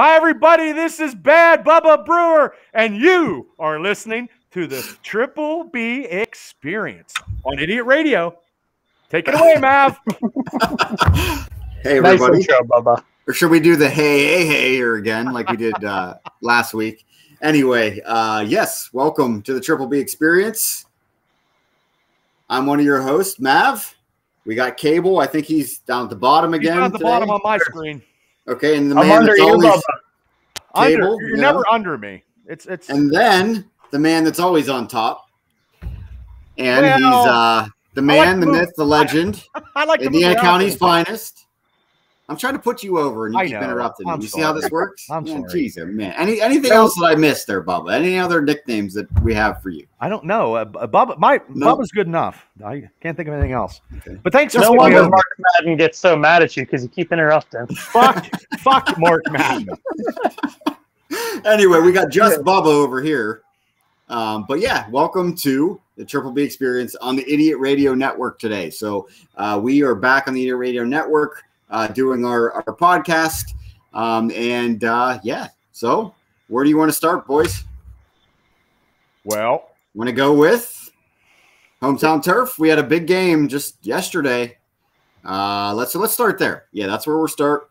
Hi, everybody. This is Bad Bubba Brewer, and you are listening to the Triple B Experience on Idiot Radio. Take it away, Mav. Hey, everybody. Nice intro, Bubba. Or should we do the hey here again like we did last week? Anyway, yes, welcome to the Triple B Experience. I'm one of your hosts, Mav. We got Cable. I think he's down at the bottom again. He's down at the bottom on my screen. Okay, and the I'm man under that's you, always Bubba. Cable. You're never under me. It's And then the man that's always on top. And Well, he's the man, the to move- myth, the legend, I like to move Indiana around County's sometimes. finest. I'm trying to put you over, and you I keep know. interrupting me. I'm You see how this sorry. works? I'm Man, sorry. Geez, man. Anything else that I missed there, Bubba? Any other nicknames that we have for you? I don't know. Bubba's good enough. I can't think of anything else. Okay. But thanks No for wonder coming. Mark Madden gets so mad at you because you keep interrupting. Fuck Mark Madden. Anyway, we got just Bubba over here. But yeah, welcome to the Triple B Experience on the Idiot Radio Network today. So we are back on the Idiot Radio Network doing our podcast. Yeah, so where do you want to start, boys? Well, Want to go with Hometown Turf? We had a big game just yesterday. Let's start there. Yeah, that's where we'll start.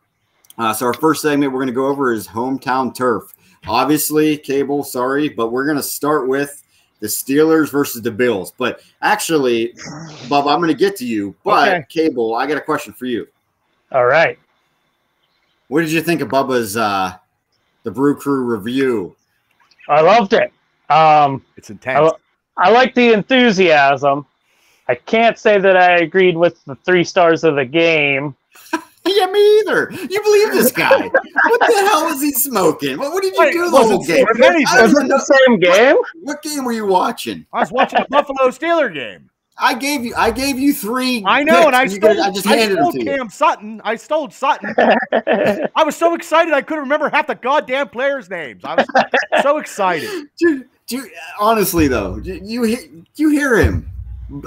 So our first segment we're going to go over is Hometown Turf. Obviously, Cable, sorry, but we're going to start with the Steelers versus the Bills. But actually, Bob, I'm going to get to you. But Okay. Cable, I got a question for you. All right. What did you think of Bubba's the Brew Crew review? I loved it. it's intense. I like the enthusiasm. I can't say that I agreed with the 3 stars of the game. Yeah, me either. You believe this guy? What the hell was he smoking? What did you Wait, do the was whole it game? for anything? I Is don't it know- the same game? What game were you watching? I was watching the Buffalo Steeler game. I gave you 3. I know, and I picks, and stole, I just handed them to you. Cam Sutton. I stole Sutton. I was so excited I couldn't remember half the goddamn players' names. I was so excited. Dude, honestly though, you hear him? I'm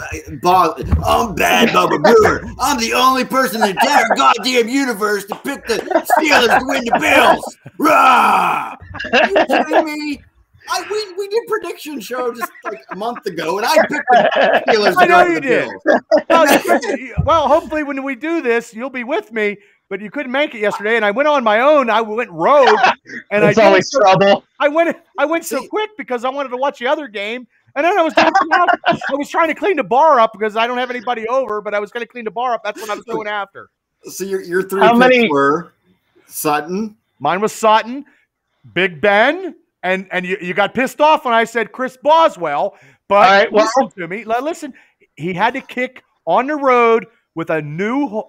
Bad Bubba Brewer. I'm the only person in the entire goddamn universe to pick the Steelers to win the Bills. Rah! Are you kidding me? We did prediction show just like a month ago, and I picked the Steelers I to know go you to the did. Bills. Well, hopefully when we do this, you'll be with me. But you couldn't make it yesterday, and I went on my own. I went rogue, and It's always trouble. I went so quick because I wanted to watch the other game, and then I was trying to clean the bar up because I don't have anybody over, but I was going to clean the bar up. That's what I was doing after. So your 3 How picks many- were Sutton. Mine was Sutton, Big Ben, and you got pissed off when I said Chris Boswell. But All right, well- listen to me. Listen, he had to kick on the road with a new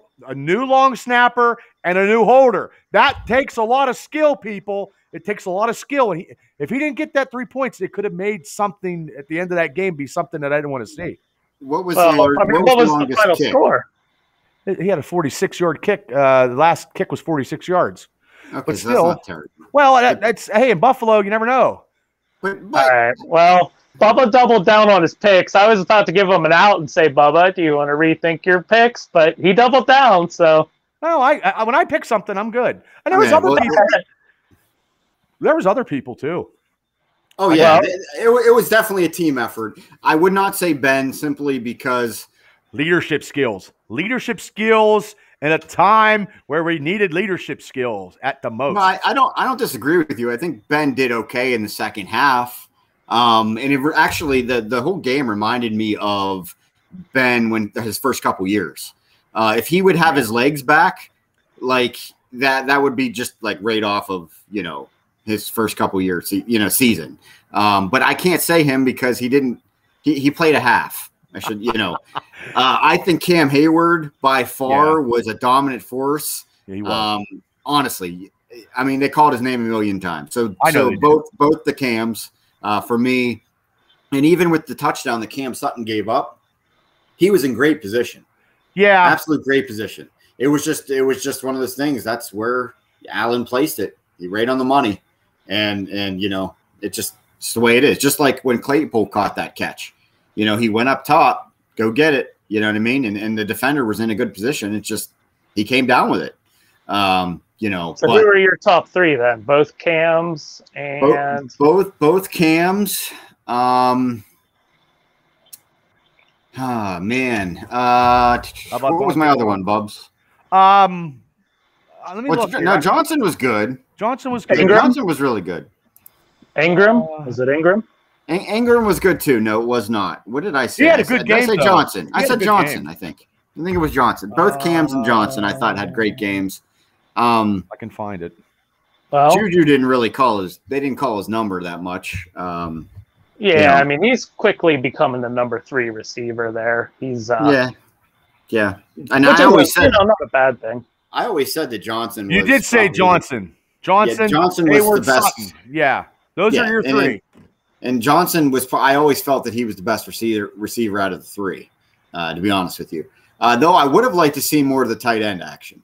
long snapper and a new holder. That takes a lot of skill, people. It takes a lot of skill. And if he didn't get that 3 points, it could have made something at the end of that game be something that I didn't want to see. What was Well, your I mean, what what was was the the longest final kick? score? He had a 46-yard kick. The last kick was 46 yards. Okay, But so still- that's not terrible. Well, that's hey, in Buffalo, you never know. But All right. Well, Bubba doubled down on his picks. I was about to give him an out and say, Bubba, do you want to rethink your picks? But he doubled down, so. No, I when I pick something, I'm good. And there was Okay, other well- people. There was other people too. Oh yeah, Well- it was definitely a team effort. I would not say Ben simply because Leadership skills in a time where we needed leadership skills at the most. no, I don't disagree with you. I think Ben did okay in the second half. And actually the whole game reminded me of Ben when his first couple years. If he would have his legs back, like that would be just like right off of his first couple years season. But I can't say him because he played a half. I should, I think Cam Hayward by far was a dominant force. Yeah, he was. Honestly, I mean, they called his name a million times. So I know they both the Cams for me, and even with the touchdown that Cam Sutton gave up, he was in great position. Yeah, Absolute great position. It was just one of those things. That's where Allen placed it. He right on the money, and it's the way it is. Just like when Claypool caught that catch. He went up top, go get it. You know what I mean? And the defender was in a good position. It's just he came down with it. So who are your top three then? Both cams and both cams. Man. What was my other one, Bubs? Let me look here. No, Johnson was good. Johnson was good. Johnson was really good. Ingram? Was it Ingram? Ingram was good too. No, it was not. What did I say? He had a good game. Did I say Johnson? I said Johnson. Game. I think it was Johnson. Both Cams and Johnson, I thought, had great games. I can find it. Well, Juju didn't really call his. They didn't call his number that much. Yeah, I mean, he's quickly becoming the number 3 receiver there. He's yeah. And I always said, not a bad thing. I always said that Johnson. You did say Johnson. Johnson was the best. Sutton. Yeah, those are your 3. And Johnson was. I always felt that he was the best receiver out of the 3. To be honest with you, though, I would have liked to see more of the tight end action.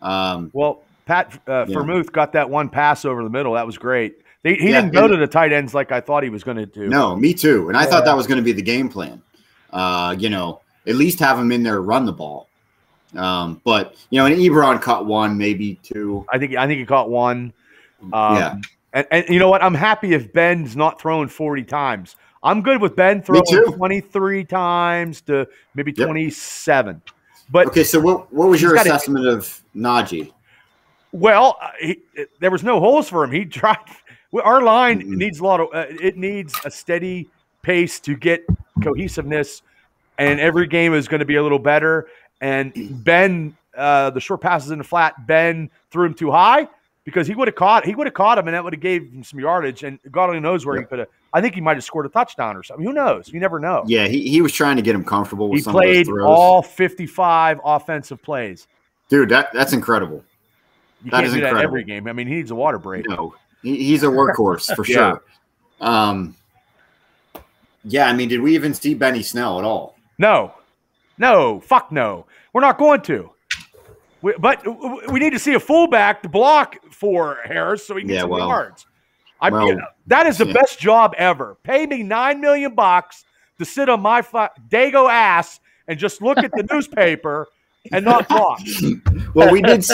Well, Pat Vermouth got that one pass over the middle. That was great. He didn't go to the tight ends like I thought he was going to do. No, me too. And I thought that was going to be the game plan. At least have him in there run the ball. And Ebron caught 1, maybe 2. I think he caught 1. And you know what? I'm happy if Ben's not throwing 40 times. I'm good with Ben throwing 23 times to maybe 27. But okay, so what was your assessment of Naji? Well, there was no holes for him. He tried. Our line needs a lot of. It needs a steady pace to get cohesiveness, and every game is going to be a little better. And Ben, the short passes in the flat, Ben threw him too high because he would have caught him, and that would have gave him some yardage. And God only knows where he could have. I think he might have scored a touchdown or something. Who knows? You never know. Yeah, he was trying to get him comfortable with some of those throws. He played all 55 offensive plays. Dude, that's incredible. You can't do that every game. I mean, he needs a water break. No, he's a workhorse for sure. Yeah, I mean, did we even see Benny Snell at all? No, fuck no. We're not going to. But we need to see a fullback to block for Harris so he can get some yards. That is the best job ever. Pay me $9 million to sit on my Dago ass and just look at the newspaper and not block. Well, we did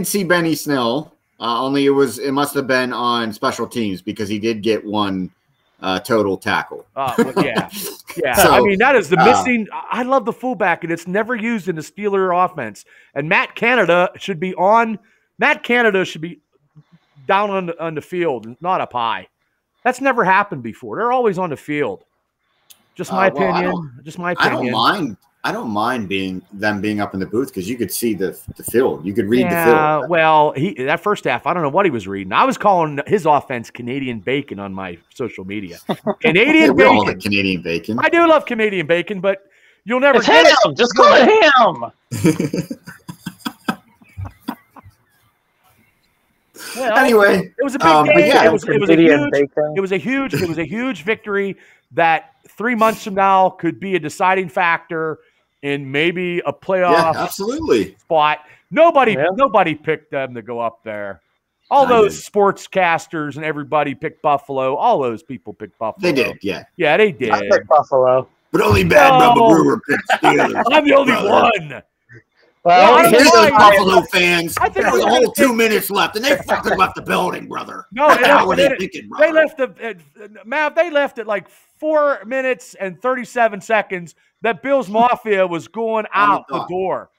see Benny Snell. Only it must have been on special teams because he did get 1 total tackle. Yeah. So, I mean, that is the missing. I love the fullback, and it's never used in the Steeler offense. And Matt Canada should be down on the field, not up high. That's never happened before. They're always on the field. Just my opinion. I don't mind being up in the booth because you could see the field. You could read the field. Well, that first half, I don't know what he was reading. I was calling his offense Canadian bacon on my social media. Canadian bacon. All the Canadian bacon. I do love Canadian bacon, but you'll never get ham. It. Just call it ham. Well, anyway, it was a big game. Yeah, it was a huge victory that 3 months from now could be a deciding factor in maybe a playoff spot. Nobody picked them to go up there. All those sportscasters and everybody picked Buffalo. All those people picked Buffalo. They did, yeah. Yeah, they did. I picked Buffalo. But only Bad Bubba Brewer picked Steelers. I'm the only one. Well, those Buffalo fans. There was a whole 2 minutes left, and they fucking left the building, brother. No, what the hell were they thinking, brother? They left Mav. They left at like 4 minutes and 37 seconds. That Bills Mafia was going out the door.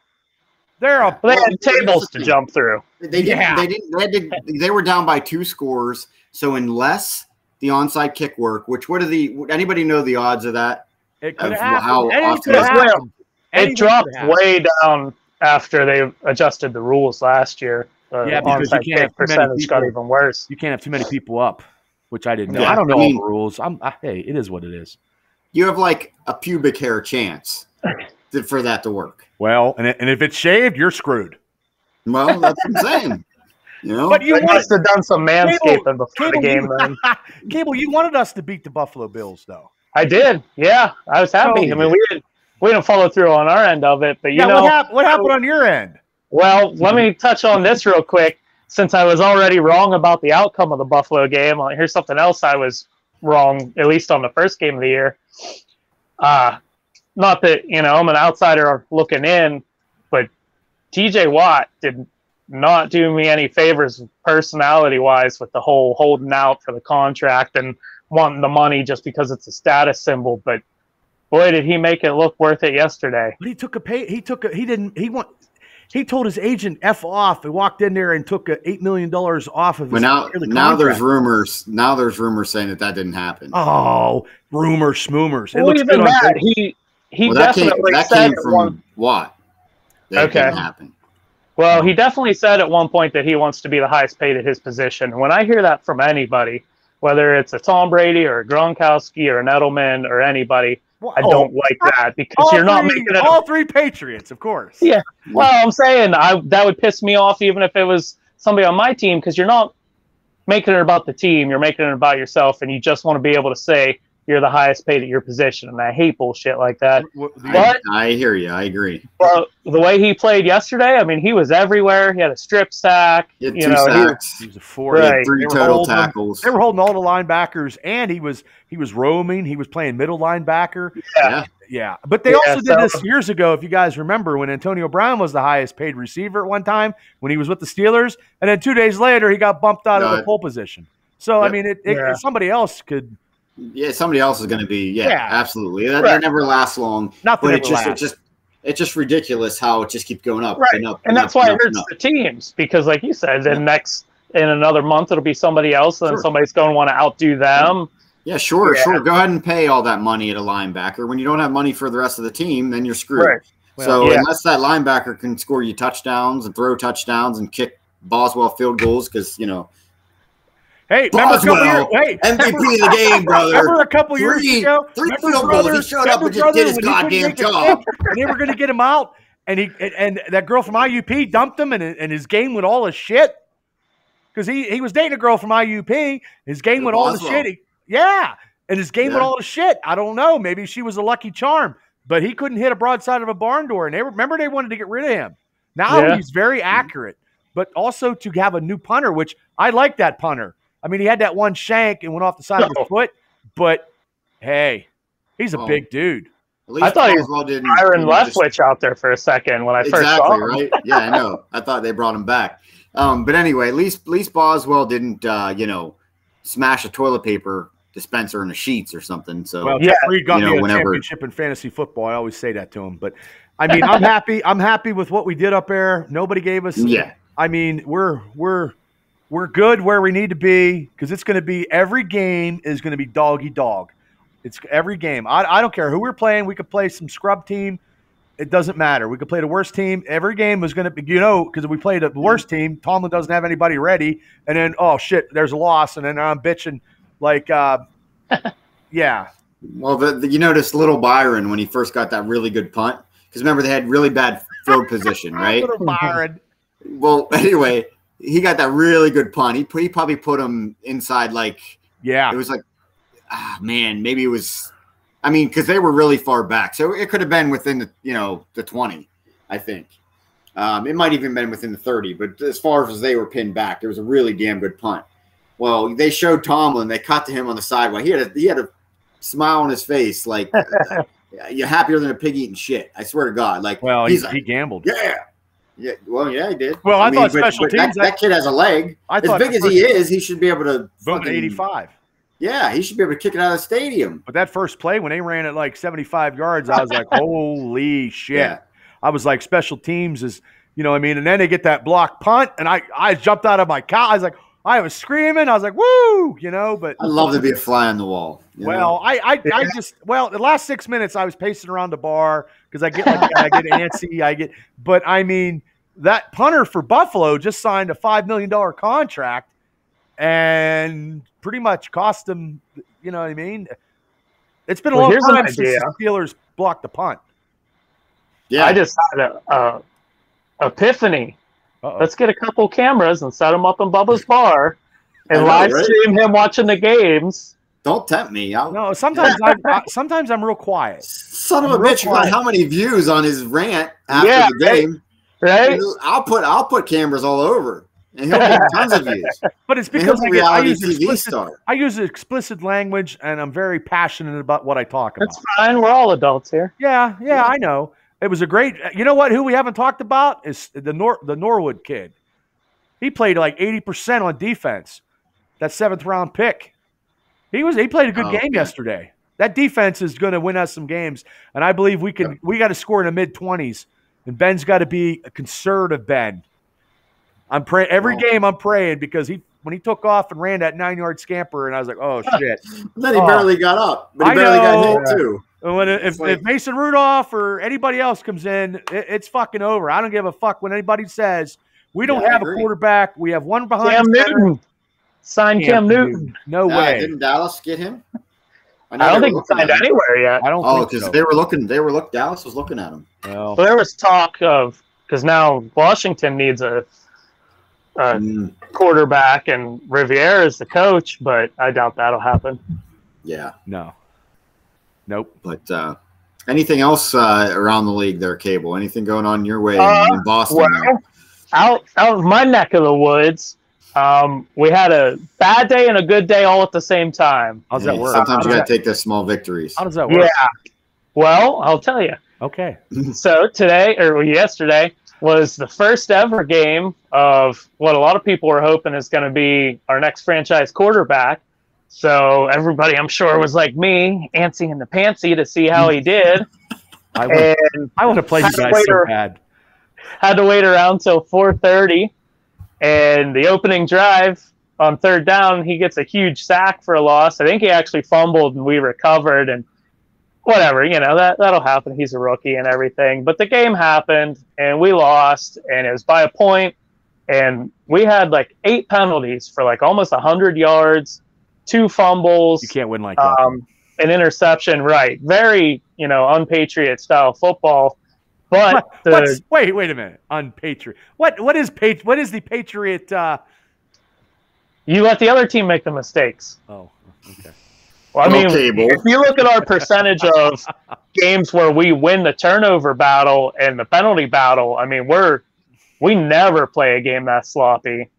They had tables to jump through. They didn't. They were down by 2 scores. So unless the onside kick work, anybody know the odds of that? It could happen. It dropped way down after they adjusted the rules last year. Because you can't have percentage got even worse. You can't have too many people up, which I didn't know. I don't know all the rules. Hey, it is what it is. You have like a pubic hair chance for that to work. Well, and if it's shaved, you're screwed. Well, that's what I'm saying. But you must have done some manscaping before the game. Then, Cable, you wanted us to beat the Buffalo Bills, though. I did. Yeah, I was happy. I mean, we didn't follow through on our end of it, but what happened on your end? Well, let me touch on this real quick. Since I was already wrong about the outcome of the Buffalo game, here's something else I was wrong, at least on the first game of the year. Not that I'm an outsider looking in, but TJ Watt did not doing me any favors personality-wise with the whole holding out for the contract and wanting the money just because it's a status symbol. But boy, did he make it look worth it yesterday. But he took a pay. He told his agent F off. He walked in there and took $8 million off of his. But now there's rumors. Now there's rumors saying that didn't happen. Oh, rumors, schmoomers. Well, even that, he definitely that said came from Watt. That didn't happen. Well, he definitely said at one point that he wants to be the highest paid at his position. When I hear that from anybody, whether it's a Tom Brady or a Gronkowski or an Edelman or anybody, I don't like that because you're not making it. All three Patriots, of course. Yeah. Well, I'm saying that would piss me off even if it was somebody on my team because you're not making it about the team. You're making it about yourself, and you just want to be able to say you're the highest paid at your position. And I hate bullshit like that. But I hear you. I agree. Well, the way he played yesterday, I mean, he was everywhere. He had a strip sack. He had 2 sacks. He was a 4. Right. 3 total tackles. They were holding all the linebackers, and he was roaming. He was playing middle linebacker. Yeah. But they also did this years ago, if you guys remember, when Antonio Brown was the highest paid receiver at one time when he was with the Steelers, and then 2 days later he got bumped out of the pole position. So I mean, somebody else could. Yeah, somebody else is going to be. Yeah, absolutely. That never lasts long. Nothing but it's just ridiculous how it just keeps going up. Right. And up, and that's why it hurts the teams because, like you said, in another month it'll be somebody else, and somebody's going to want to outdo them. Yeah, sure. Go ahead and pay all that money at a linebacker. When you don't have money for the rest of the team, then you're screwed. Right. Well, unless that linebacker can score you touchdowns and throw touchdowns and kick Boswell field goals, because hey, Boswell, MVP of the game, brother. Remember a couple years ago? 3 field goals. He showed up and just did his goddamn job. And they were going to get him out, and that girl from IUP dumped him, and his game went all to shit because he was dating a girl from IUP. His game went all to shit. And his game went all to shit. I don't know. Maybe she was a lucky charm, but he couldn't hit a broadside of a barn door. And they wanted to get rid of him. Now he's very accurate, but also to have a new punter, which I like that punter. I mean, he had that one shank and went off the side of his foot, but hey, he's a big dude. I thought he was Byron Leftwich out there for a second when I first saw him. Right? Yeah, I know. I thought they brought him back. But anyway, at least Boswell didn't, smash a toilet paper dispenser in the sheets or something. So Jeffrey got me a championship in fantasy football. I always say that to him. But I mean, I'm happy. I'm happy with what we did up there. Nobody gave us. Yeah. I mean, we're good where we need to be because it's going to be every game is going to be doggy dog. It's every game. I don't care who we're playing. We could play some scrub team. It doesn't matter. We could play the worst team. Every game was going to be, because if we played the worst team, Tomlin doesn't have anybody ready. And then, oh, shit, there's a loss. And then I'm bitching like, yeah. Well, you noticed little Byron when he first got that really good punt. Because remember, they had really bad field position, right? Little Byron. Well, anyway, he got that really good punt. He probably put him inside it was like, maybe it was, because they were really far back. So it could have been within the 20, I think. It might even been within the 30, but as far as they were pinned back, it was a really damn good punt. Well, they showed Tomlin, they cut to him on the sideline. He had a smile on his face, like you're happier than a pig eating shit. I swear to God. He gambled. Yeah, well, yeah, he did. Well, I thought special teams. That kid has a leg. As big as he is, he should be able to. Boom, 85. Yeah, he should be able to kick it out of the stadium. But that first play, when they ran it like 75 yards, I was like, holy shit. Yeah. I was like, special teams is, and then they get that block punt, and I jumped out of my couch. I was like, I was screaming. I was like, woo, but. I'd love to be a fly on the wall. The last 6 minutes I was pacing around the bar because I get antsy. But I mean, that punter for Buffalo just signed a $5 million contract and pretty much cost them, you know what I mean? It's been a long time since the Steelers blocked the punt. Yeah. I just had a epiphany. Let's get a couple cameras and set them up in Bubba's bar and live stream him watching the games. Don't tempt me. No, sometimes I'm real quiet. Son of a bitch! You got how many views on his rant after the game? Right? I'll put cameras all over, and he'll get tons of views. But it's because I use explicit language, and I'm very passionate about what I talk about. That's fine. We're all adults here. Yeah, I know. It was a great. You know what? Who we haven't talked about is the Norwood kid. He played like 80% on defense. That 7th round pick. He played a good game yesterday. That defense is going to win us some games, and I believe we can. We got to score in the mid-20s, and Ben's got to be a conservative Ben. I'm praying every game. I'm praying because when he took off and ran that 9-yard scamper, and I was like, oh shit. Then he barely got up, but he barely got hit too. If Mason Rudolph or anybody else comes in, it's fucking over. I don't give a fuck what anybody says. We don't have a quarterback. We have one behind Cam Newton. Sign Cam Newton. No way. Didn't Dallas get him? I don't think he signed anywhere yet. I don't think so. Because they were looking. Dallas was looking at him. Well, there was talk of, because now Washington needs a quarterback and Riviera is the coach, but I doubt that'll happen. Yeah. No. Nope. But anything else around the league there, Cable? Anything going on your way in Boston? Well, out of my neck of the woods, we had a bad day and a good day all at the same time. How's that work? Sometimes you got to take those small victories. How does that work? Yeah. Well, I'll tell you. Okay. So yesterday was the first ever game of what a lot of people were hoping is going to be our next franchise quarterback. So everybody, I'm sure, was like me, antsy in the pantsy to see how he did. I want to play you guys so bad. Had to wait around till 4:30, and the opening drive on 3rd down, he gets a huge sack for a loss. I think he actually fumbled, and we recovered, and whatever, that'll happen. He's a rookie and everything. But the game happened, and we lost, and it was by a point, and we had like 8 penalties for like almost 100 yards, 2 fumbles. You can't win like that. An interception, right? Very, unpatriot style football. But wait a minute, unpatriot. What is the Patriot? You let the other team make the mistakes. Oh, okay. Well, I mean, if you look at our percentage of games where we win the turnover battle and the penalty battle, I mean, we never play a game that sloppy,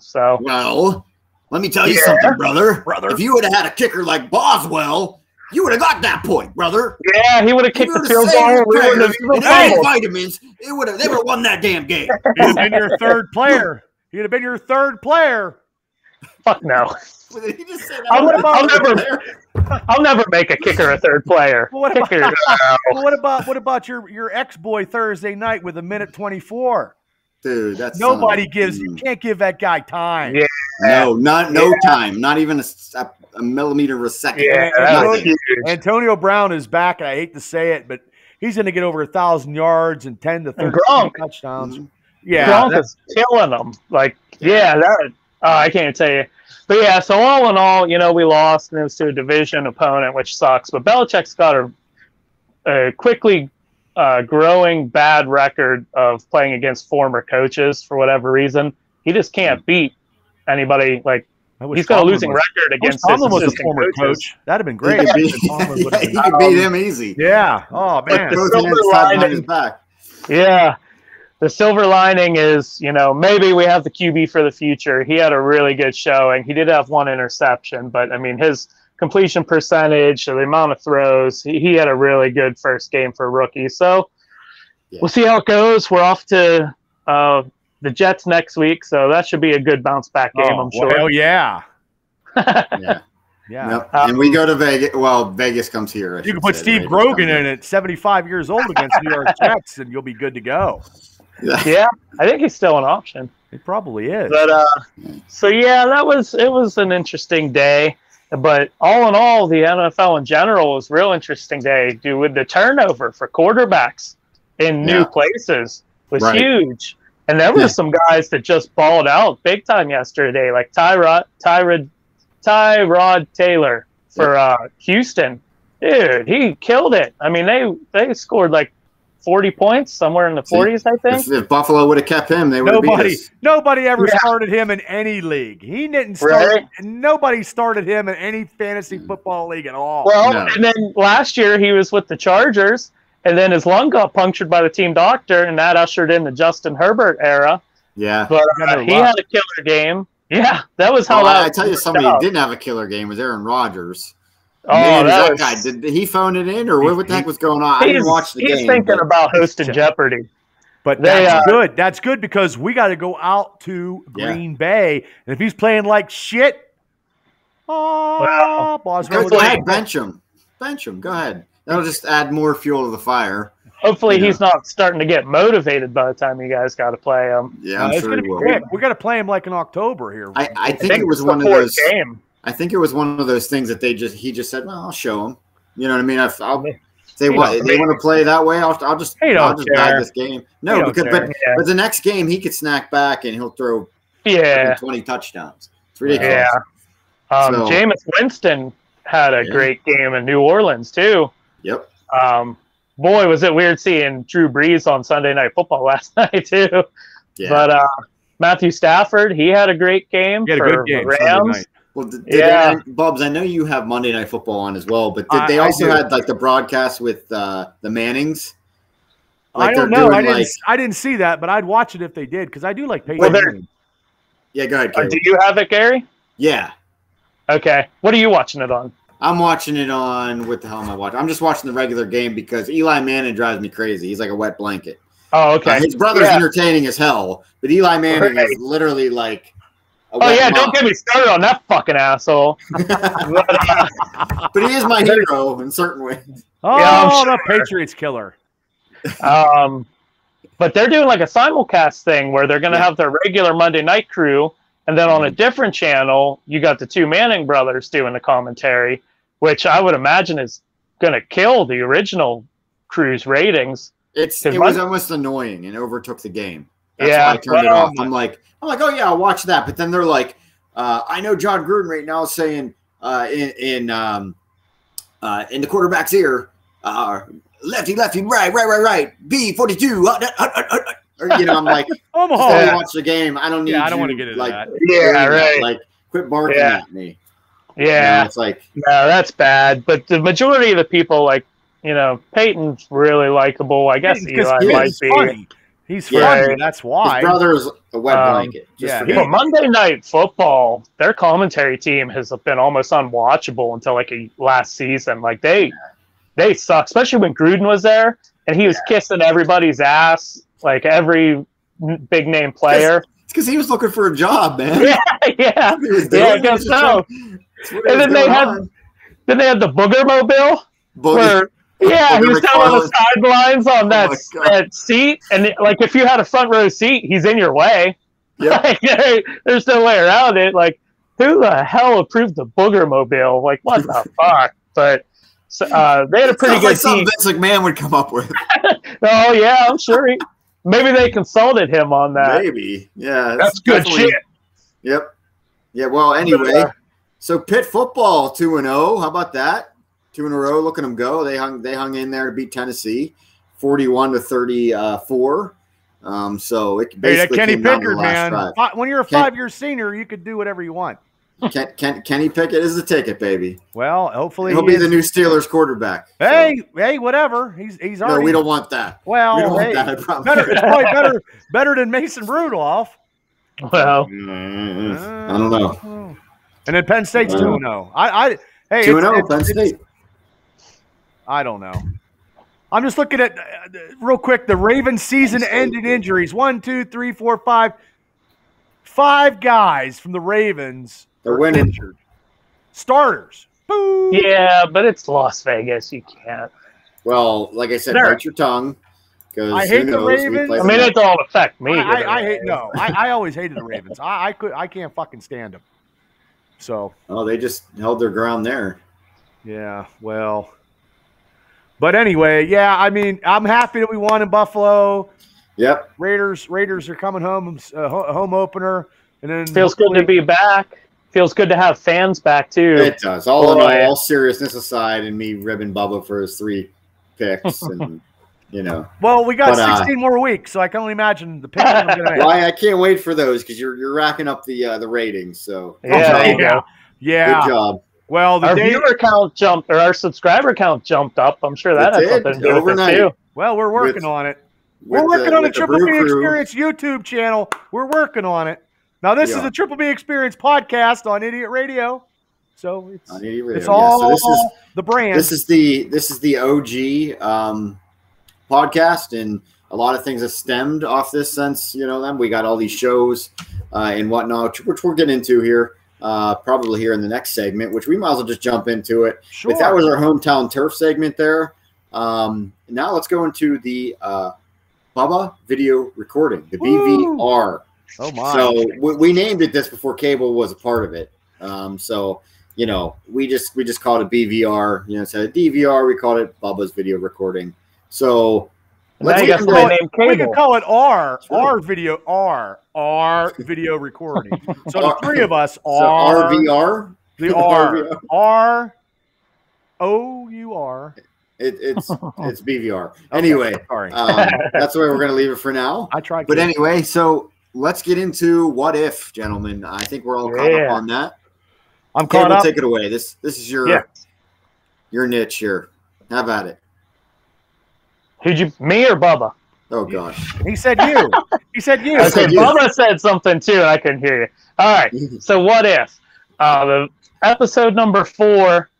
So well, let me tell you something, brother. If you would have had a kicker like Boswell, you would have got that point, brother. Yeah, he would have kicked the field goal. We would have vitamins. They would have won that damn game. He'd have been your third player. Fuck no. Did he just say that? I'll never make a kicker a third player. What about your ex-boy Thursday night with 1:24? Dude, that's nobody gives. You can't give that guy time. Yeah. No time. Not even a millimeter a second. Yeah, Antonio Brown is back, and I hate to say it, but he's going to get over 1,000 yards and 10 to 13 touchdowns. Yeah, Gronk is killing them. I can't tell you. But yeah, so all in all, we lost, and it was to a division opponent, which sucks. But Belichick's got a quickly growing bad record of playing against former coaches for whatever reason. He just can't beat anybody. He's got a losing record against his Tomlin was a assistant former coach. That'd have been great. He could beat him easy. Yeah. Oh man. The silver lining is, maybe we have the QB for the future. He had a really good showing. He did have 1 interception, but I mean, his completion percentage, the amount of throws, he had a really good first game for a rookie. So we'll see how it goes. We're off to the Jets next week, so that should be a good bounce back game, I'm sure. Oh yeah. Yeah. Yep. And we go to Vegas. Well, Vegas comes here. You can put Steve Grogan in at 75 years old against New York Jets, and you'll be good to go. Yeah, I think he's still an option. It probably is. But it was an interesting day. But all in all, the NFL in general was a real interesting day. With the turnover for quarterbacks in new places was huge. And there were some guys that just balled out big time yesterday, like Tyrod Taylor for Houston. Dude, he killed it. I mean, they scored like 40 points, somewhere in the 40s, I think. If Buffalo would have kept him, they would have beat us. Nobody ever started him in any league. He didn't start. Right? Nobody started him in any fantasy football league at all. Well, and then last year he was with the Chargers, and then his lung got punctured by the team doctor, and that ushered in the Justin Herbert era. Yeah. But he had a killer game. Yeah, that was how I tell you, somebody who didn't have a killer game was Aaron Rodgers. Oh, that guy. Did he phone it in, or what the heck was going on? I didn't watch the game. He's thinking about hosting Jeopardy. But that's good. That's good because we got to go out to Green Bay. And if he's playing like shit, go ahead, bench him. Bench him. Go ahead. That'll just add more fuel to the fire. Hopefully he's not starting to get motivated by the time you guys got to play him. Yeah, I'm sure he will. We got to play him like in October here. I think it was one of those. I think it was one of those things that he just said, "Well, I'll show him." You know what I mean? If they want to play that way, I'll just guide this game. No, but the next game he could snack back and he'll throw 20 touchdowns. It's ridiculous. Yeah. Jameis Winston had a great game in New Orleans too. Yep. Boy, was it weird seeing Drew Brees on Sunday Night Football last night too. Yeah. But Matthew Stafford, he had a great game for the Rams. Well, Bubs, I know you have Monday Night Football on as well, but they also had like the broadcast with the Mannings? Like, I don't know. I didn't see that, but I'd watch it if they did because I do like Peyton Manning. Yeah, go ahead, Gary. Do you have it, Gary? Yeah. Okay. What are you watching it on? I'm watching it on – what the hell am I watching? I'm just watching the regular game because Eli Manning drives me crazy. He's like a wet blanket. Oh, okay. His brother's entertaining as hell, but Eli Manning is literally like – don't get me started on that fucking asshole. But he is my hero in certain ways. Oh, the Patriots killer. But they're doing like a simulcast thing where they're going to have their regular Monday night crew, and then on a different channel, you got the two Manning brothers doing the commentary, which I would imagine is going to kill the original crew's ratings. It was almost annoying and overtook the game. That's why I turned it off. I'm like, oh yeah, I'll watch that. But then they're like, I know John Gruden right now is saying in the quarterback's ear, lefty, right, B42. Or, I'm like, Omaha. Watch the game. I don't need. I don't want to get into that. Yeah, right. Like, quit barking at me. Yeah, it's like no, that's bad. But the majority of the people, like, Peyton's really likable. I guess Eli might be. Funny. He's funny. That's why. His brother is a wet blanket. For Monday Night Football, their commentary team has been almost unwatchable until like last season. Like they suck, especially when Gruden was there and he was kissing everybody's ass, like every big name player. It's because he was looking for a job, man. Yeah, I guess so. And then they had the Booger Mobile where. Yeah, he was down on the sidelines on that seat, and like if you had a front row seat, he's in your way. Yep. Like, there's no way around it. Like, who the hell approved the Booger Mobile? Like, what the fuck? But they had a pretty good team. Vince McMahon would come up with. Oh yeah, I'm sure. Maybe they consulted him on that. Maybe, yeah. That's good shit. Yep. Yeah. Well, anyway, so Pitt football 2-0. How about that? 2 in a row. Look at them go. They hung in there to beat Tennessee, 41-34. So it basically Kenny came down to Pickard, the last man. drive. When you're a 5-year senior, you could do whatever you want. Kenny Pickett is the ticket, baby. Well, hopefully he'll be the new Steelers quarterback. Hey, whatever. He's already. No, we don't want that. Well, we don't want that, I promise. It's probably better than Mason Rudolph. Well, I don't know. And then Penn State's 2-0. 2-0 Penn State. I don't know. I'm just looking at real quick. The Ravens season-ending injuries. 1, 2, 3, 4, 5. 5 guys from the Ravens are winning. Injured. Starters. Boom. Yeah, but it's Las Vegas. You can't. Well, like I said, bite your tongue. I hate the Ravens. I mean, it don't affect me. I always hated the Ravens. I can't fucking stand them. So. Oh, they just held their ground there. Yeah. Well. But anyway, I mean, I'm happy that we won in Buffalo. Yep. Raiders are coming home, home opener, and then feels good to be back. Feels good to have fans back too. It does. All seriousness aside, and me ribbing Bubba for his 3 picks, and Well, we got 16 more weeks, so I can only imagine the picks I'm gonna make. Well, I can't wait for those because you're racking up the ratings. So yeah. Good job. Well, our viewer count jumped, or our subscriber count jumped up. I'm sure that has something to do with it too. Well, we're working on it. We're working on the Triple B Experience YouTube channel. We're working on it. Now, this is the Triple B Experience podcast on Idiot Radio. So it's all the brand. This is the OG podcast, and a lot of things have stemmed off this since, then we got all these shows and whatnot, which we'll get into here, probably here in the next segment, which we might as well just jump into it. Sure. But that was our hometown turf segment there. Now let's go into the Bubba video recording, the BVR. Oh my! So we named it this before cable was a part of it. So we just called it BVR. Instead of DVR, we called it Bubba's video recording. So let's get into it. We can call it R video recording. So the three of us are RVR. The R O U R. It's BVR. Anyway, sorry. That's the way we're going to leave it for now. I tried. But anyway, so let's get into what if, gentlemen. I think we're all caught up on that. I'm caught up. Take it away. This is your niche here. How about it? Me or Bubba? Oh gosh. He said you. He said you. Okay, Bubba said something too, and I couldn't hear you. All right. So what if? The episode number 4.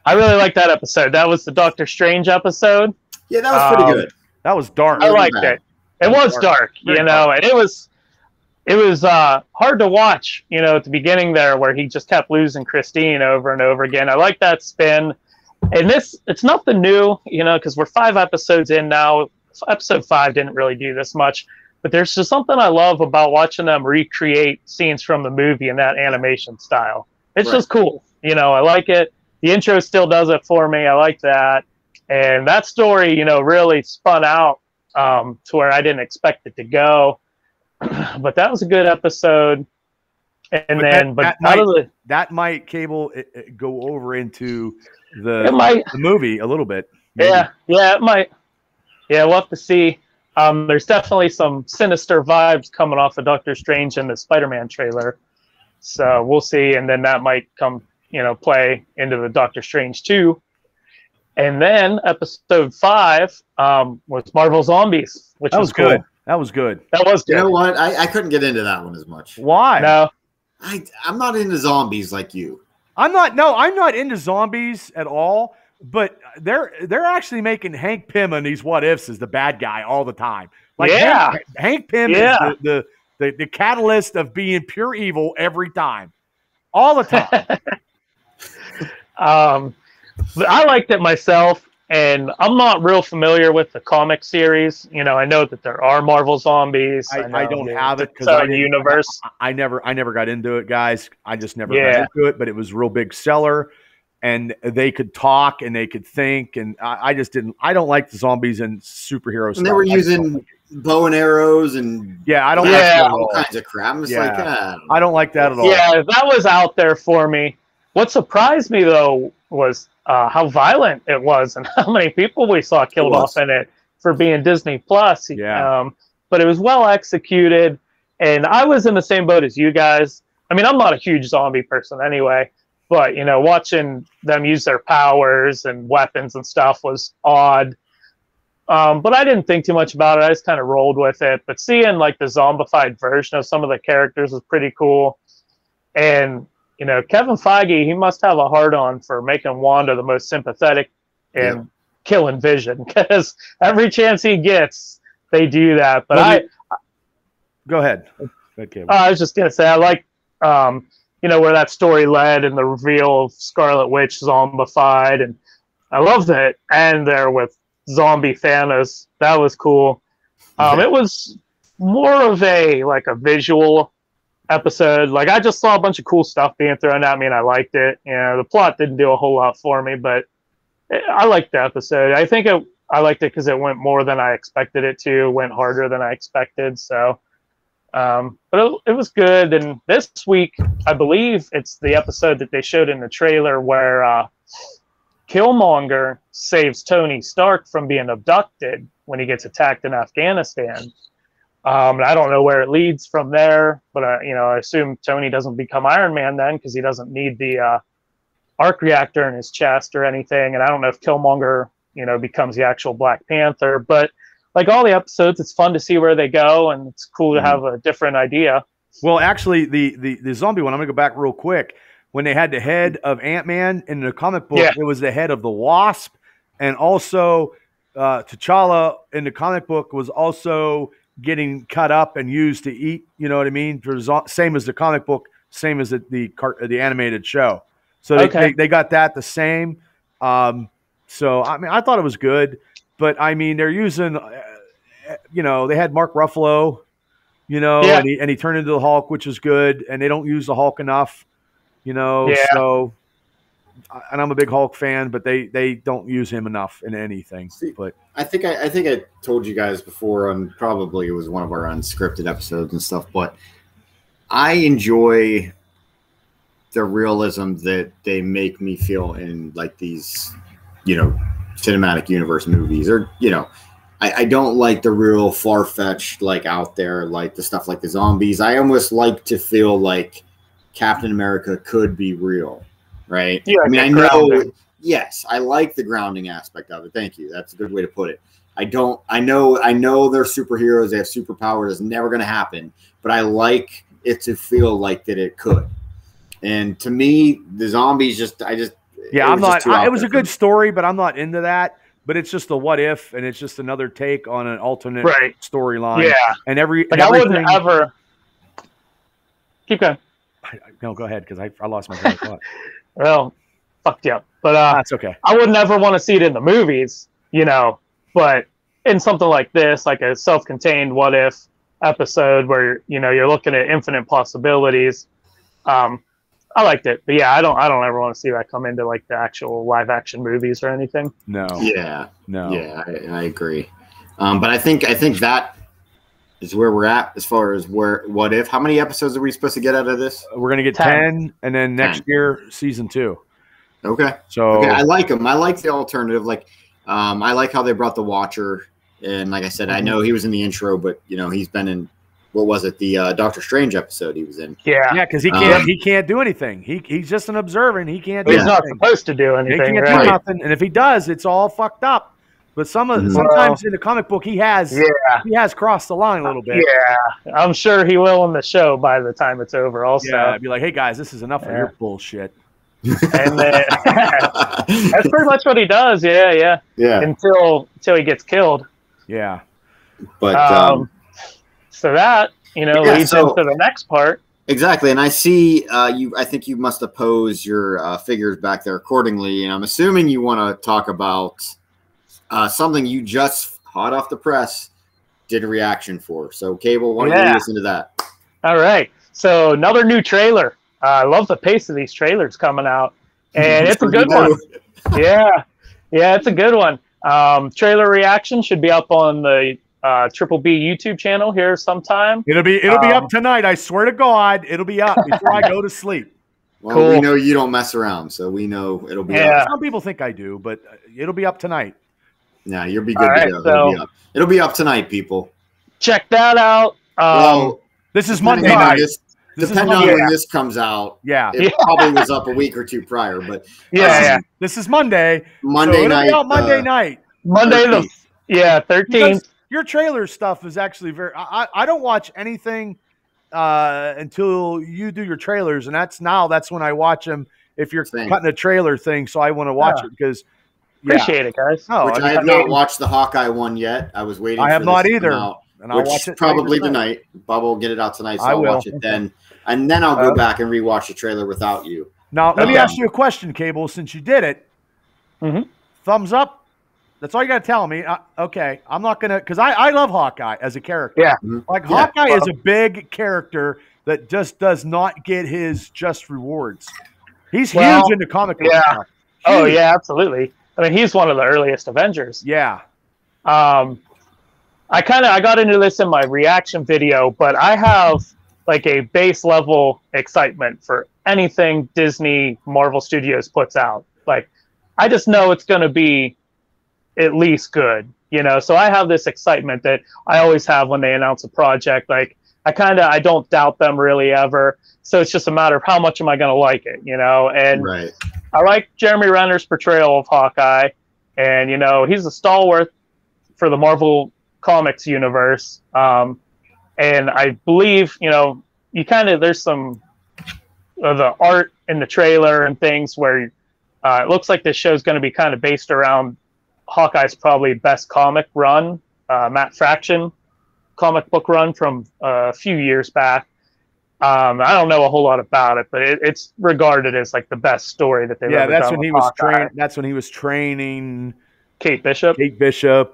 I really like that episode. That was the Doctor Strange episode. Yeah, that was pretty good. That was dark. I liked it. It was dark, and it was hard to watch, at the beginning there where he just kept losing Christine over and over again. I like that spin. And it's nothing new, because we're 5 episodes in now. Episode 5 didn't really do this much, but there's just something I love about watching them recreate scenes from the movie in that animation style. It's just cool. I like it. The intro still does it for me. I like that. And that story, really spun out to where I didn't expect it to go. But that was a good episode. And that might cable go over into the movie a little bit. Maybe. Yeah, it might. Yeah, we'll have to see. There's definitely some sinister vibes coming off of Doctor Strange in the Spider-Man trailer. So we'll see. And then that might come, play into the Doctor Strange 2. And then episode 5 was Marvel Zombies, which was cool. Good. That was good. That was good. You know what? I couldn't get into that one as much. Why? No. I'm not into zombies like you. I'm not into zombies at all, but they're actually making Hank Pym in these what ifs as the bad guy all the time. Like Hank Pym is the catalyst of being pure evil every time. All the time. But I liked it myself, and I'm not real familiar with the comic series. I know that there are Marvel Zombies. I don't have it because I never got into it, guys. I just never got into it, but it was a real big seller, and they could talk and they could think, and I just didn't. I don't like the zombies and superhero stuff. And they were using bow and arrows and I don't like all kinds of crap. It's I don't like that at all. Yeah, that was out there for me. What surprised me though was how violent it was and how many people we saw killed off in it for being Disney Plus. But it was well executed, and I was in the same boat as you guys. I mean, I'm not a huge zombie person anyway, but watching them use their powers and weapons and stuff was odd. But I didn't think too much about it. I just kind of rolled with it. But seeing like the zombified version of some of the characters was pretty cool. And Kevin Feige, he must have a hard-on for making Wanda the most sympathetic and killing Vision, because every chance he gets, they do that. But go ahead. I was just gonna say I like, where that story led and the reveal of Scarlet Witch zombified, and I love that end there with zombie Thanos. That was cool. It was more of a visual episode. Like, I just saw a bunch of cool stuff being thrown at me and I liked it. The plot didn't do a whole lot for me, but I liked the episode. I think I liked it because it went more than I expected it to, went harder than I expected. So, but it was good. And this week, I believe it's the episode that they showed in the trailer where Killmonger saves Tony Stark from being abducted when he gets attacked in Afghanistan. And I don't know where it leads from there, but I assume Tony doesn't become Iron Man then, because he doesn't need the arc reactor in his chest or anything. And I don't know if Killmonger, becomes the actual Black Panther. But like all the episodes, it's fun to see where they go, and it's cool to have a different idea. Well, actually, the zombie one, I'm gonna go back real quick. When they had the head of Ant-Man in the comic book, it was the head of the Wasp, and also T'Challa in the comic book was also getting cut up and used to eat. You know what I mean? Same as the comic book, same as the animated show. So they got that the same. So I mean, I thought it was good, but I mean, they're using, they had Mark Ruffalo, and he turned into the Hulk, which is good, and they don't use the Hulk enough, so. And I'm a big Hulk fan, but they don't use him enough in anything. But I think I told you guys before, and probably it was one of our unscripted episodes and stuff, but I enjoy the realism that they make me feel in like these, cinematic universe movies, or I don't like the real far-fetched, like out there, like the stuff like the zombies. I almost like to feel like Captain America could be real. Right. Yeah, I mean, I know. Yes, I like the grounding aspect of it. Thank you. That's a good way to put it. I know they're superheroes. They have superpowers. It's never going to happen. But I like it to feel like that it could. And to me, the zombies I'm not. It was a good story, but I'm not into that. But it's just a what if, and it's just another take on an alternate storyline. Yeah, and I wouldn't ever keep going. No, go ahead, because I lost my train of thought. Well, fucked you up. But that's okay. I would never want to see it in the movies, but in something like this, like a self-contained what if episode where, you're looking at infinite possibilities. I liked it. But yeah, I don't ever want to see that come into like the actual live action movies or anything. No. Yeah. No. Yeah, I agree. But I think that is where we're at as far as what if. How many episodes are we supposed to get out of this? We're going to get 10, and then next year, season 2. Okay. So I like them. I like the alternative. Like, I like how they brought the Watcher. And like I said, I know he was in the intro, but, he's been in, what was it? The Doctor Strange episode he was in. Yeah. Yeah, because he can't do anything. He's just an observer, and he can't do anything. He's not supposed to do anything. He can't do nothing. And if he does, it's all fucked up. But sometimes in the comic book, he has crossed the line a little bit. Yeah, I'm sure he will in the show by the time it's over. Also, be like, hey guys, this is enough of your bullshit. And then that's pretty much what he does. Yeah. Until he gets killed. Yeah. But so that leads into the next part. Exactly, and I see you. I think you must have posed your figures back there accordingly, and I'm assuming you want to talk about. Something you just hot off the press did a reaction for. So, Cable, why don't you listen to that? All right. So, another new trailer. I love the pace of these trailers coming out, and it's a good one. Yeah, it's a good one. Trailer reaction should be up on the Triple B YouTube channel here sometime. It'll be up tonight. I swear to God, it'll be up before I go to sleep. Well, cool. We know you don't mess around, so we know it'll be up. Some people think I do, but it'll be up tonight. Yeah, you'll be good to go. It'll be up tonight, people. Check that out. This is Monday night. Depending on when this comes out, it probably was up a week or two prior. But this is Monday. Monday night. It'll be out Monday night. Monday 13th. Your trailer stuff is actually very. I don't watch anything until you do your trailers, and that's when I watch them. If you're cutting a trailer thing, so I want to watch it because. Appreciate it, guys. Which I have not watched the Hawkeye one yet. I was waiting. I have not either. And I'll watch it probably tonight. Bubba will get it out tonight, so I'll watch it then. And then I'll go back and rewatch the trailer without you. Now, let me ask you a question, Cable. Since you did it, thumbs up. That's all you got to tell me. Okay, I'm not gonna because I love Hawkeye as a character. Yeah, Hawkeye is a big character that just does not get his just rewards. He's huge in the comic book stuff. Oh yeah, absolutely. I mean, he's one of the earliest Avengers. Yeah. I got into this in my reaction video, but I have like a base level excitement for anything Disney Marvel Studios puts out. Like, I just know it's going to be at least good, so I have this excitement that I always have when they announce a project. Like, I don't doubt them really ever. So it's just a matter of how much am I going to like it, and right. I like Jeremy Renner's portrayal of Hawkeye, and he's a stalwart for the Marvel Comics universe. And I believe there's some of the art in the trailer and things where it looks like this show is going to be kind of based around Hawkeye's probably best comic run, Matt Fraction comic book run from a few years back. I don't know a whole lot about it, but it's regarded as like the best story that they've ever done. That's when he was training. That's when he was training Kate Bishop.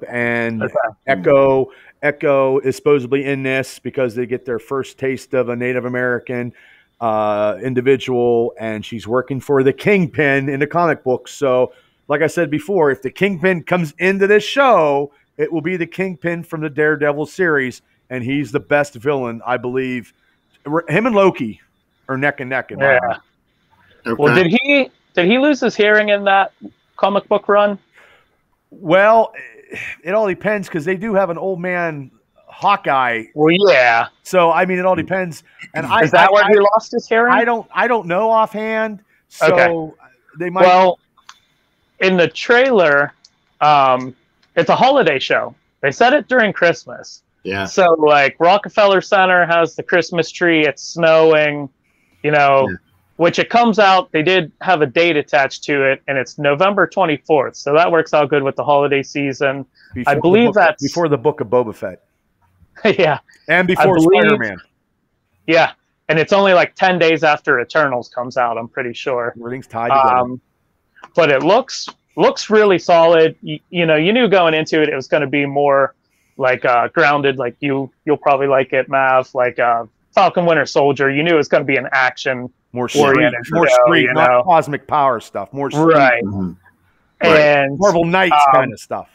And Okay. Echo. Echo is supposedly in this because they get their first taste of a Native American individual, and she's working for the Kingpin in the comic books. So, like I said before, if the Kingpin comes into this show, it will be the Kingpin from the Daredevil series, and he's the best villain, I believe. Him and Loki are neck and neck. Yeah. Okay. Well, did he lose his hearing in that comic book run? Well, it all depends because they do have an old man Hawkeye. Well, yeah. So I mean, it all depends. And is that where he lost his hearing? I don't know offhand. So okay. They might. Well, in the trailer, it's a holiday show. They said it during Christmas. Yeah. So like Rockefeller Center has the Christmas tree. It's snowing, which it comes out. They did have a date attached to it, and it's November 24th. So that works out good with the holiday season. I believe that's before the book of Boba Fett. Yeah. And before Spider-Man. Yeah. And it's only like 10 days after Eternals comes out, I'm pretty sure. Everything's tied together. But it looks really solid. You knew going into it was going to be more like grounded, like you'll probably like it, Mav, like Falcon Winter Soldier. You knew it was going to be an action, more street, not cosmic power stuff, more street. Right. Mm-hmm. And Marvel Knights kind of stuff.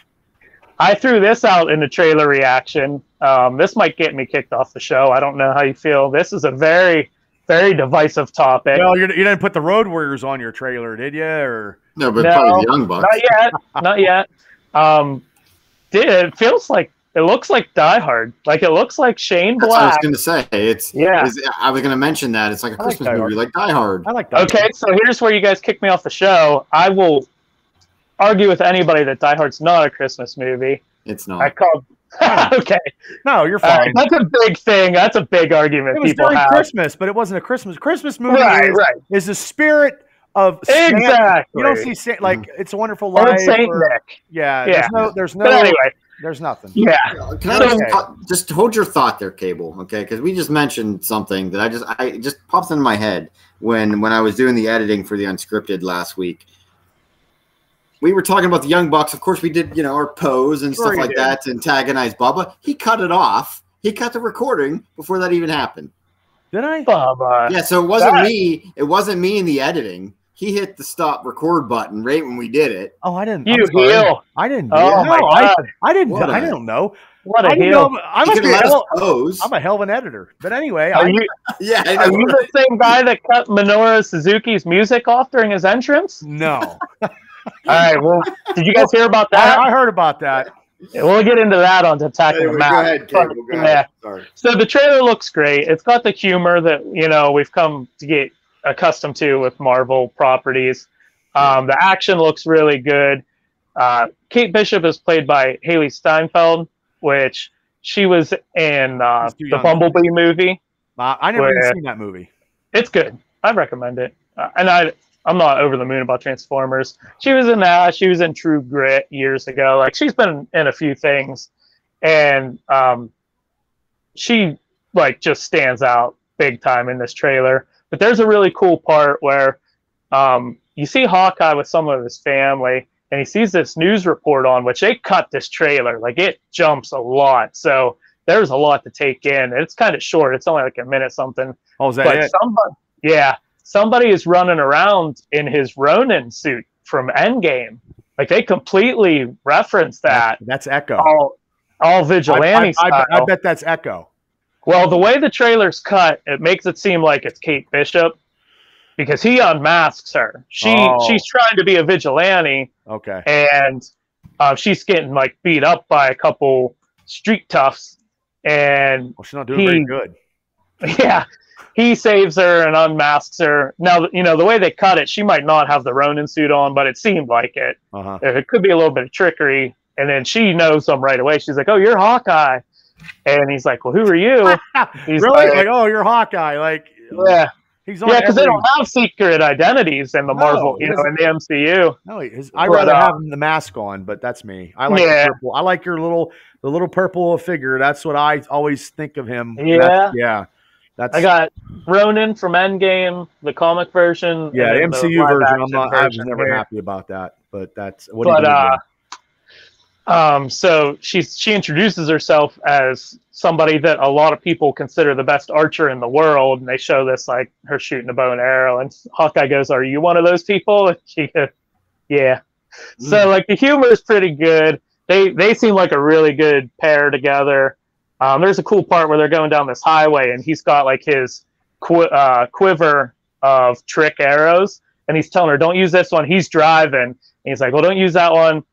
I threw this out in the trailer reaction. This might get me kicked off the show. I don't know how you feel. This is a very, very divisive topic. Well, you didn't put the Road Warriors on your trailer, did you? Or no, but probably the Young Bucks. Not yet. It looks like Die Hard. Like it looks like Shane Black. I was going to say I was going to mention that it's like a Christmas movie, like Die Hard. I like Die Hard. Okay, so here's where you guys kick me off the show. I will argue with anybody that Die Hard's not a Christmas movie. It's not. Okay. No, you're fine. That's a big thing. That's a big argument. It was people during have. Christmas, but it wasn't a Christmas movie. Right. Is the spirit of exactly. Santa. You don't see like It's a Wonderful Life. Saint Nick. Yeah. There's no. But anyway. There's nothing. Yeah. Can I just hold your thought there, Cable? Okay, because we just mentioned something that I just pops into my head when I was doing the editing for the Unscripted last week. We were talking about the Young Bucks. Of course, we did, our pose and stuff like that to antagonize Bubba. He cut it off. He cut the recording before that even happened. Did I? Bubba. Yeah. So it wasn't me. It wasn't me in the editing. He hit the stop record button right when we did it. Oh, I didn't. You heel. I didn't. Oh my God. I didn't. I don't know. What a heel. I'm a hell of an editor. But anyway, are you the same guy that cut Minoru Suzuki's music off during his entrance? No. All right. Well, did you guys hear about that? I heard about that. We'll get into that on Attacking the Map. Go ahead, Cable. Go ahead. Sorry. So the trailer looks great. It's got the humor that we've come to get accustomed to with Marvel properties. The action looks really good. Kate Bishop is played by Haley Steinfeld, which she was in the Bumblebee movie. I never even seen that movie. It's good. I recommend it. And I'm not over the moon about Transformers. She was in that. She was in True Grit years ago. Like she's been in a few things, and she just stands out big time in this trailer. But there's a really cool part where you see Hawkeye with some of his family, and he sees this news report on which they cut this trailer. Like it jumps a lot, so there's a lot to take in. And it's kind of short. It's only like a minute something. Oh, is that it? Somebody is running around in his Ronin suit from Endgame. Like they completely reference that. That's Echo. All vigilante style. I bet that's Echo. Well, the way the trailer's cut, it makes it seem like it's Kate Bishop because he unmasks her. She's trying to be a vigilante. Okay. And she's getting beat up by a couple street toughs. And she's not doing very good. Yeah. He saves her and unmasks her. Now, the way they cut it, she might not have the Ronin suit on, but it seemed like it. Uh-huh. It could be a little bit of trickery. And then she knows him right away. She's like, "Oh, you're Hawkeye." And he's like, "Well, who are you?" He's really? Like, "Oh, you're Hawkeye." Like, yeah. He's on because they don't have secret identities in the Marvel, in the MCU. No, I'd rather have him the mask on, but that's me. I like the purple. I like the little purple figure. That's what I always think of him. Yeah. I got Ronin from Endgame, the comic version. Yeah, the MCU version. I was never happy about that, but that's what. So she introduces herself as somebody that a lot of people consider the best archer in the world, and they show this like her shooting a bow and arrow, and Hawkeye goes, "Are you one of those people?" And she goes, "Yeah." So like the humor is pretty good. They seem like a really good pair together. There's a cool part where they're going down this highway, and he's got like his quiver of trick arrows, and he's telling her, "Don't use this one." He's driving, and he's like, "Well, don't use that one.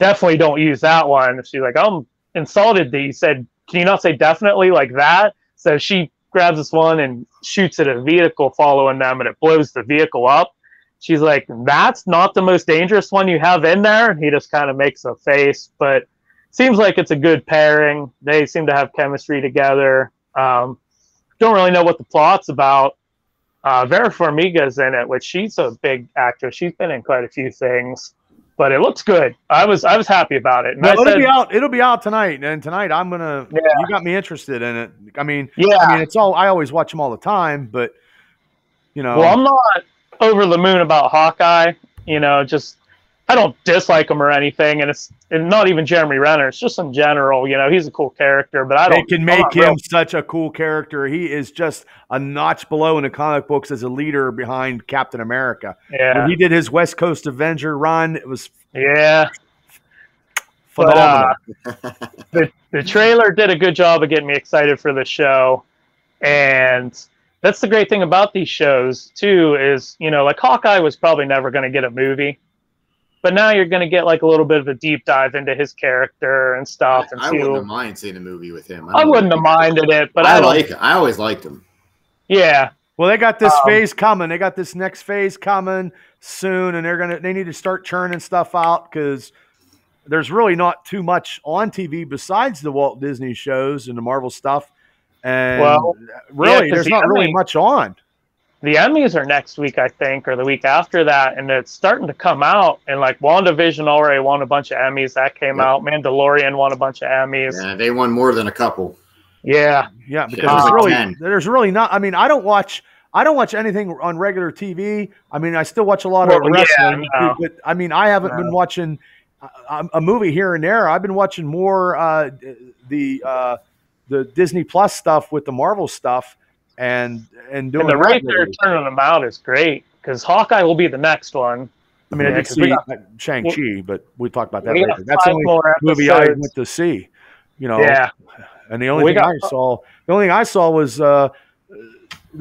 Definitely don't use that one." She's like, "I'm insulted that you said, can you not say definitely like that?" So she grabs this one and shoots at a vehicle following them, and it blows the vehicle up. She's like, "That's not the most dangerous one you have in there." And he just kind of makes a face, but seems like it's a good pairing. They seem to have chemistry together. Don't really know what the plot's about. Vera Farmiga's in it, which she's a big actress. She's been in quite a few things. But it looks good. I was happy about it. And it'll be out tonight. And tonight I'm gonna. Yeah. You got me interested in it. I mean, it's all. I always watch them all the time, but Well, I'm not over the moon about Hawkeye. Just I don't dislike him or anything, and it's not even Jeremy Renner. It's just in general. He's a cool character, but I don't. They can make him such a cool character. He is just a notch below in the comic books as a leader behind Captain America. Yeah, when he did his West Coast Avenger run, it was phenomenal. But, the trailer did a good job of getting me excited for the show, and that's the great thing about these shows too. Is like Hawkeye was probably never going to get a movie. But now you're going to get like a little bit of a deep dive into his character and stuff. I wouldn't have minded seeing a movie with him. I wouldn't have minded it, but I always liked him. Yeah. Well, they got this phase coming. They got this next phase coming soon, and they need to start churning stuff out because there's really not too much on TV besides the Walt Disney shows and the Marvel stuff. And there's not really much on. The Emmys are next week, I think, or the week after that, and it's starting to come out. And like WandaVision already won a bunch of Emmys. That came out. Mandalorian won a bunch of Emmys. Yeah, they won more than a couple. Yeah, because there's really not. I mean, I don't watch anything on regular TV. I mean, I still watch a lot of wrestling, but I mean, I haven't been watching a movie here and there. I've been watching more the Disney Plus stuff with the Marvel stuff. And doing the rate they're turning them out is great because Hawkeye will be the next one. I mean, I did see Shang-Chi, but we'll talk about that later. That's the only movie I went to see. Yeah. And the only thing I saw was the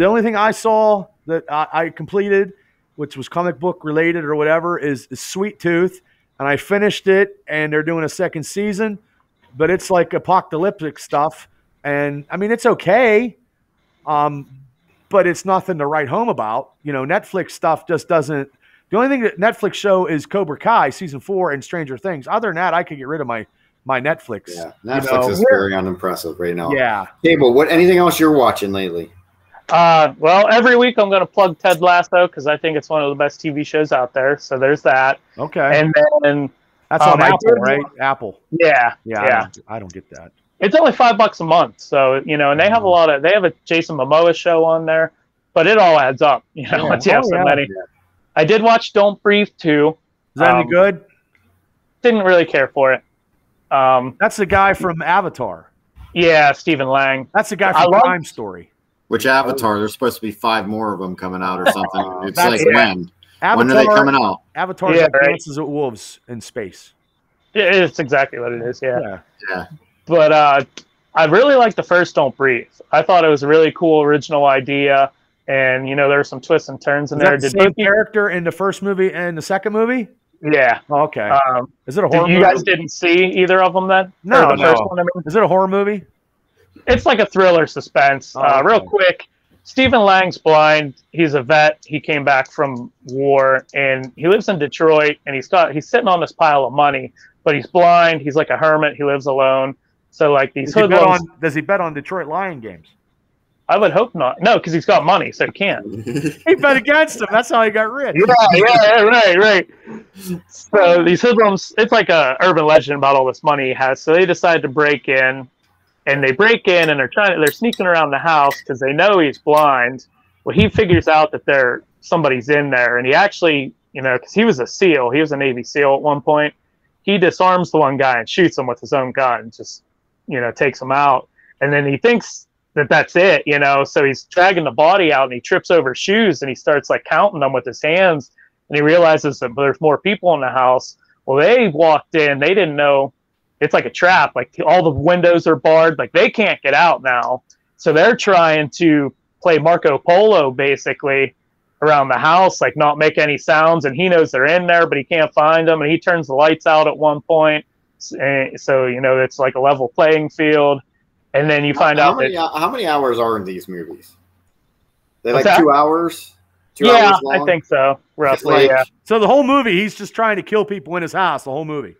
only thing I saw that I completed, which was comic book related or whatever, is Sweet Tooth, and I finished it. And they're doing a second season, but it's like apocalyptic stuff, and I mean, it's okay. But it's nothing to write home about. Netflix stuff just doesn't. The only thing that Netflix show is Cobra Kai season 4 and Stranger Things. Other than that, I could get rid of my Netflix. Yeah, Netflix is very unimpressive right now. Yeah. Cable. Anything else you're watching lately? Well, every week I'm going to plug Ted Lasso because I think it's one of the best TV shows out there. So there's that. Okay. And then that's on Apple, right? Apple. Yeah. I don't get that. It's only $5 a month, so and they have they have a Jason Momoa show on there, but it all adds up. Once you have so many. Yeah. I did watch Don't Breathe too. Is that any good? Didn't really care for it. That's the guy from Avatar. Yeah, Stephen Lang. That's the guy from Crime Story. Which Avatar? There's supposed to be 5 more of them coming out or something. It's like when? Avatar, when are they coming out? Avatar is like Dances with Wolves in space. It's exactly what it is. Yeah. But I really liked the first Don't Breathe. I thought it was a really cool original idea, and there were some twists and turns in there. Is that the same character in the first movie and the second movie? Yeah. Oh, okay. Is it a horror movie? You guys didn't see either of them then? No, First one, I mean? Is it a horror movie? It's like a thriller suspense. Okay. Real quick, Stephen Lang's blind. He's a vet. He came back from war, and he lives in Detroit, and he's sitting on this pile of money, but he's blind. He's like a hermit. He lives alone. So like these hoodlums. Does he bet on Detroit Lion games? I would hope not. No, because he's got money, so he can't. He bet against him. That's how he got rich. Yeah, right. So these hoodlums, it's like a urban legend about all this money he has. So they decide to break in, and they break in, and they're sneaking around the house because they know he's blind. Well, he figures out that somebody's in there, and he actually, because he was a SEAL, he was a Navy SEAL at one point. He disarms the one guy and shoots him with his own gun, just takes him out, and then he thinks that's it, so he's dragging the body out, and he trips over shoes, and he starts like counting them with his hands, and he realizes that there's more people in the house. Well, they walked in, they didn't know it's like a trap, like all the windows are barred, like they can't get out now, so they're trying to play Marco Polo basically around the house, like not make any sounds, and he knows they're in there, but he can't find them, and he turns the lights out at one point, so it's like a level playing field. And then you find out how many hours are in these movies? They What's like that? 2 hours? 2 Yeah, hours long? I think so, roughly. Yeah. So the whole movie, he's just trying to kill people in his house. The whole movie.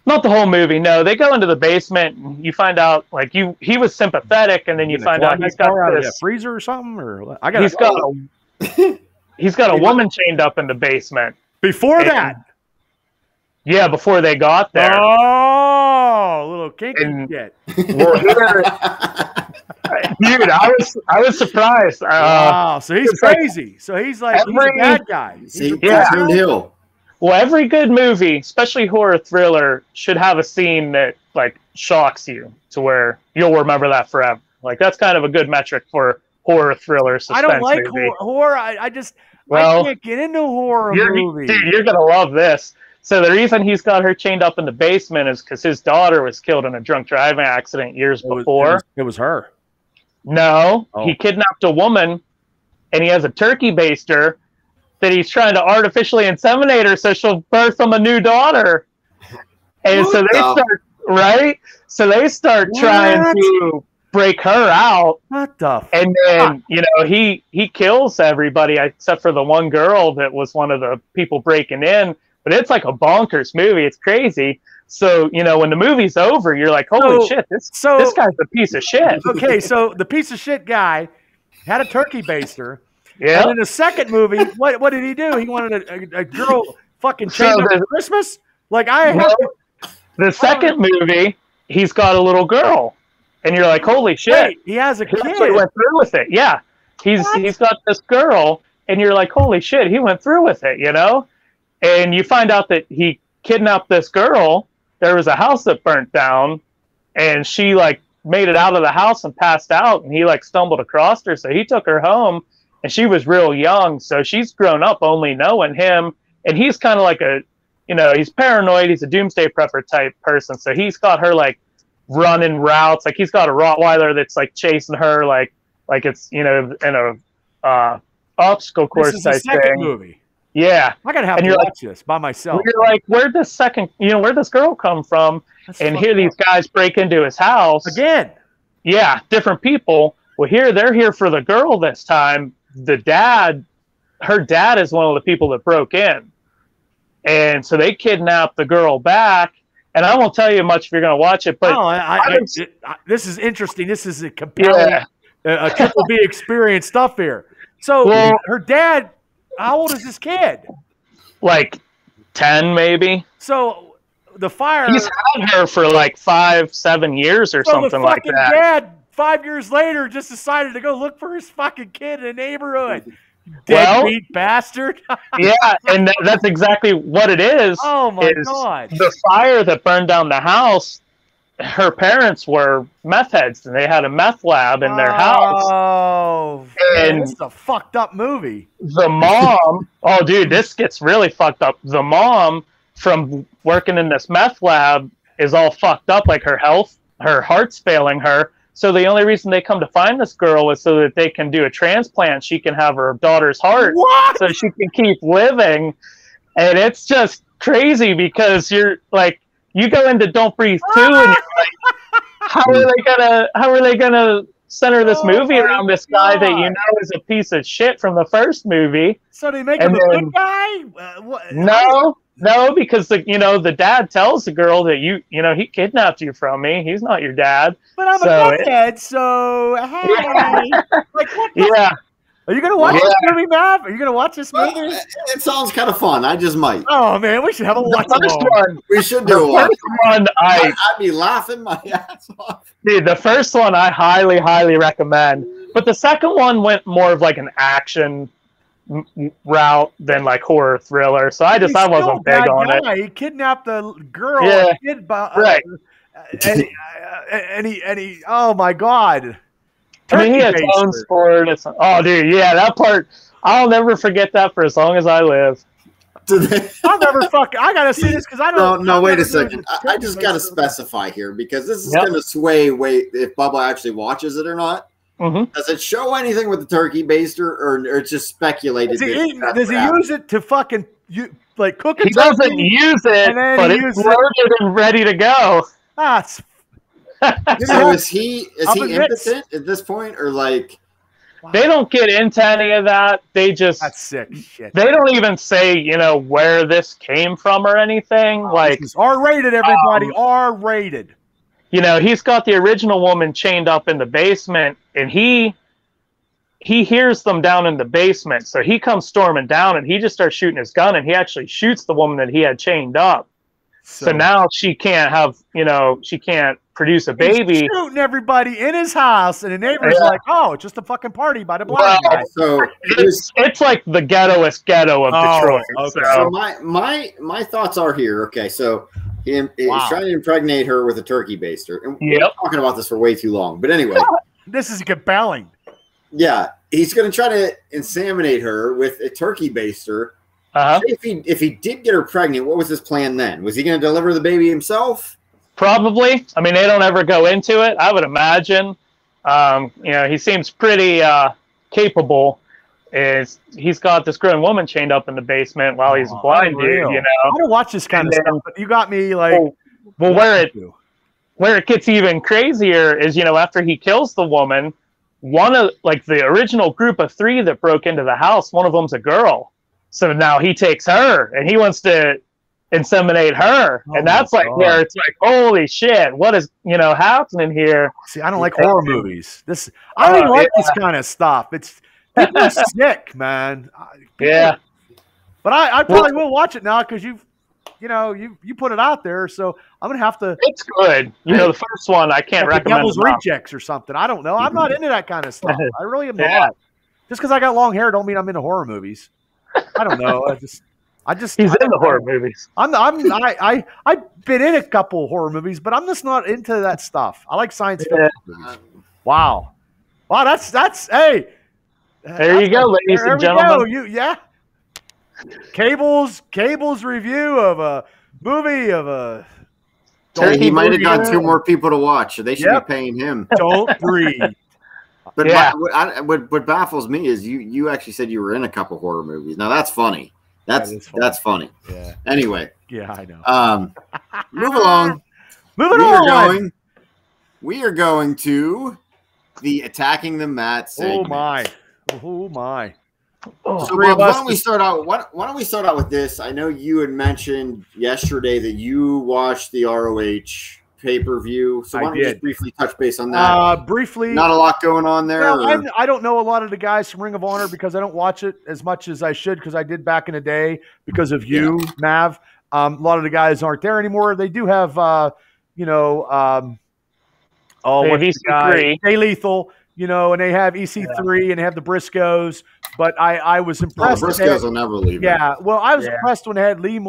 Not the whole movie. No, they go into the basement. And you find out like he was sympathetic, and then you find out he's got this freezer or something, or he's got a woman chained up in the basement. Before that. Yeah, before they got there. Oh, a little kinky shit. Well, dude, I was surprised. Wow, so he's crazy. So he's like he's a bad guy. Hill. Well, every good movie, especially horror thriller, should have a scene that like shocks you to where you'll remember that forever. Like that's kind of a good metric for horror thriller suspense. I don't like movie. horror. I can't get into horror movies. Dude, you're gonna love this. So the reason he's got her chained up in the basement is because his daughter was killed in a drunk driving accident years before. It was her. No, he kidnapped a woman, and he has a turkey baster that he's trying to artificially inseminate her so she'll birth him a new daughter. And so they start trying to break her out. What the? And then he kills everybody except for the one girl that was one of the people breaking in. But it's like a bonkers movie. It's crazy. So, when the movie's over, you're like, holy shit, this guy's a piece of shit. Okay, so the piece of shit guy had a turkey baster. Yeah. And in the second movie, what did he do? He wanted a girl fucking chained up for Christmas? Like, the second movie, he's got a little girl. And you're like, holy shit. Wait, he has a kid. He actually went through with it. Yeah. He's got this girl, and you're like, holy shit, he went through with it, And you find out that he kidnapped this girl. There was a house that burnt down, and she like made it out of the house and passed out, and he like stumbled across her. So he took her home, and she was real young. So she's grown up only knowing him. And he's kind of like he's paranoid. He's a doomsday prepper type person. So he's got her like running routes. Like he's got a Rottweiler that's like chasing her like it's, in a obstacle course type thing. Movie. Yeah, I gotta have to watch this by myself. You're like, where'd this girl come from? And here these guys break into his house again. Yeah, different people. Well, they're here for the girl this time. Her dad is one of the people that broke in, and so they kidnap the girl back. And I won't tell you much if you're going to watch it, but this is interesting. This is a compelling, a triple B experience stuff here. So her dad. How old is this kid? Like 10, maybe. So the fire. He's had her for like 5-7 years or something like that. Dad, 5 years later, just decided to go look for his fucking kid in the neighborhood. Deadbeat bastard. Yeah, and that's exactly what it is. Oh my God! The fire that burned down the house. Her parents were meth heads, and they had a meth lab in their house. Oh, and it's a fucked up movie. The mom, oh, dude, this gets really fucked up. The mom, from working in this meth lab, is all fucked up. Like her heart's failing her. So the only reason they come to find this girl is so that they can do a transplant. She can have her daughter's heart, so she can keep living. And it's just crazy because you're like. You go into Don't Breathe 2, and you're like, how are they gonna center this movie around this guy that is a piece of shit from the first movie? So they make him a good guy? No, No, because the dad tells the girl that he kidnapped you from me. He's not your dad. But I'm a kid, so hey. Like, what the Yeah. Are you going to watch this movie, Mav? Are you going to watch this movie? Well, it sounds kind of fun. I just might. Oh, man, we should have a watch one. We should do a watch. One, I'd be laughing my ass off. Dude, the first one I highly, highly recommend. But the second one went more of like an action route than like horror thriller. So I wasn't big on it. He kidnapped the girl. Yeah. Right. And he, oh my God. I mean, he atones for it. Oh, dude, yeah, that part, I'll never forget that for as long as I live. I'll never I got to see this because I don't. No, wait a second. I just got to specify here because this is going to sway if Bubba actually watches it or not. Mm-hmm. Does it show anything with the turkey baster or it's just speculated? Does he use it to fucking cook it? He doesn't use it, but it's loaded and ready to go. So is he impotent at this point, or like? Wow. They don't get into any of that. That's sick shit. They don't even say where this came from or anything. R-rated, everybody. R-rated. He's got the original woman chained up in the basement, and he hears them down in the basement. So he comes storming down, and he just starts shooting his gun, and he actually shoots the woman that he had chained up. So now she can't she can't produce a baby. He's shooting everybody in his house, and the neighbor's like, "Oh, it's just a fucking party by the black guy." So it's like the ghettoest ghetto of Detroit. Okay. So my thoughts are here. Okay, so he's trying to impregnate her with a turkey baster, and we're talking about this for way too long. But anyway, this is compelling. Yeah, he's going to try to inseminate her with a turkey baster. If he did get her pregnant, what was his plan then? Was he going to deliver the baby himself? Probably. I mean, they don't ever go into it. I would imagine. He seems pretty capable. He's got this grown woman chained up in the basement while he's a blind dude. I don't watch this kind of stuff, but you got me like. Well, where it gets even crazier is after he kills the woman, one of the original group of 3 that broke into the house, one of them's a girl. So now he takes her, and he wants to inseminate her, and that's where it's like, holy shit, what is happening here? See, I don't like horror movies. I don't even like this kind of stuff. People are sick, man. But I probably will watch it now because you put it out there, so I'm gonna have to. It's good. The first one I can't recommend. Devil's Rejects or something. I don't know. I'm not into that kind of stuff. I really am not. Just because I got long hair don't mean I'm into horror movies. I don't know. He's in the horror movies. I've been in a couple horror movies, but I'm just not into that stuff. I like science fiction movies. Wow, that's hey. There you go, ladies and gentlemen. Cable's review of a movie of a. He might have got 2 more people to watch, so they should be paying him. Don't breathe. But what baffles me is you actually said you were in a couple horror movies. Now that's funny. That's funny. Yeah. Anyway. Yeah, I know. Move along. We are going to the attacking the mat segment. Oh my. So why don't we start out? Why don't we start out with this? I know you had mentioned yesterday that you watched the ROH pay-per-view. So why don't we just briefly touch base on that? Briefly. Not a lot going on there. No, I don't know a lot of the guys from Ring of Honor because I don't watch it as much as I should because I did back in the day because of you, Mav. A lot of the guys aren't there anymore. They do have, EC3. Jay Lethal, and they have EC3 and they have the Briscoes. But I was impressed. The Briscoes will never leave. Yeah, well, I was impressed when they had Lee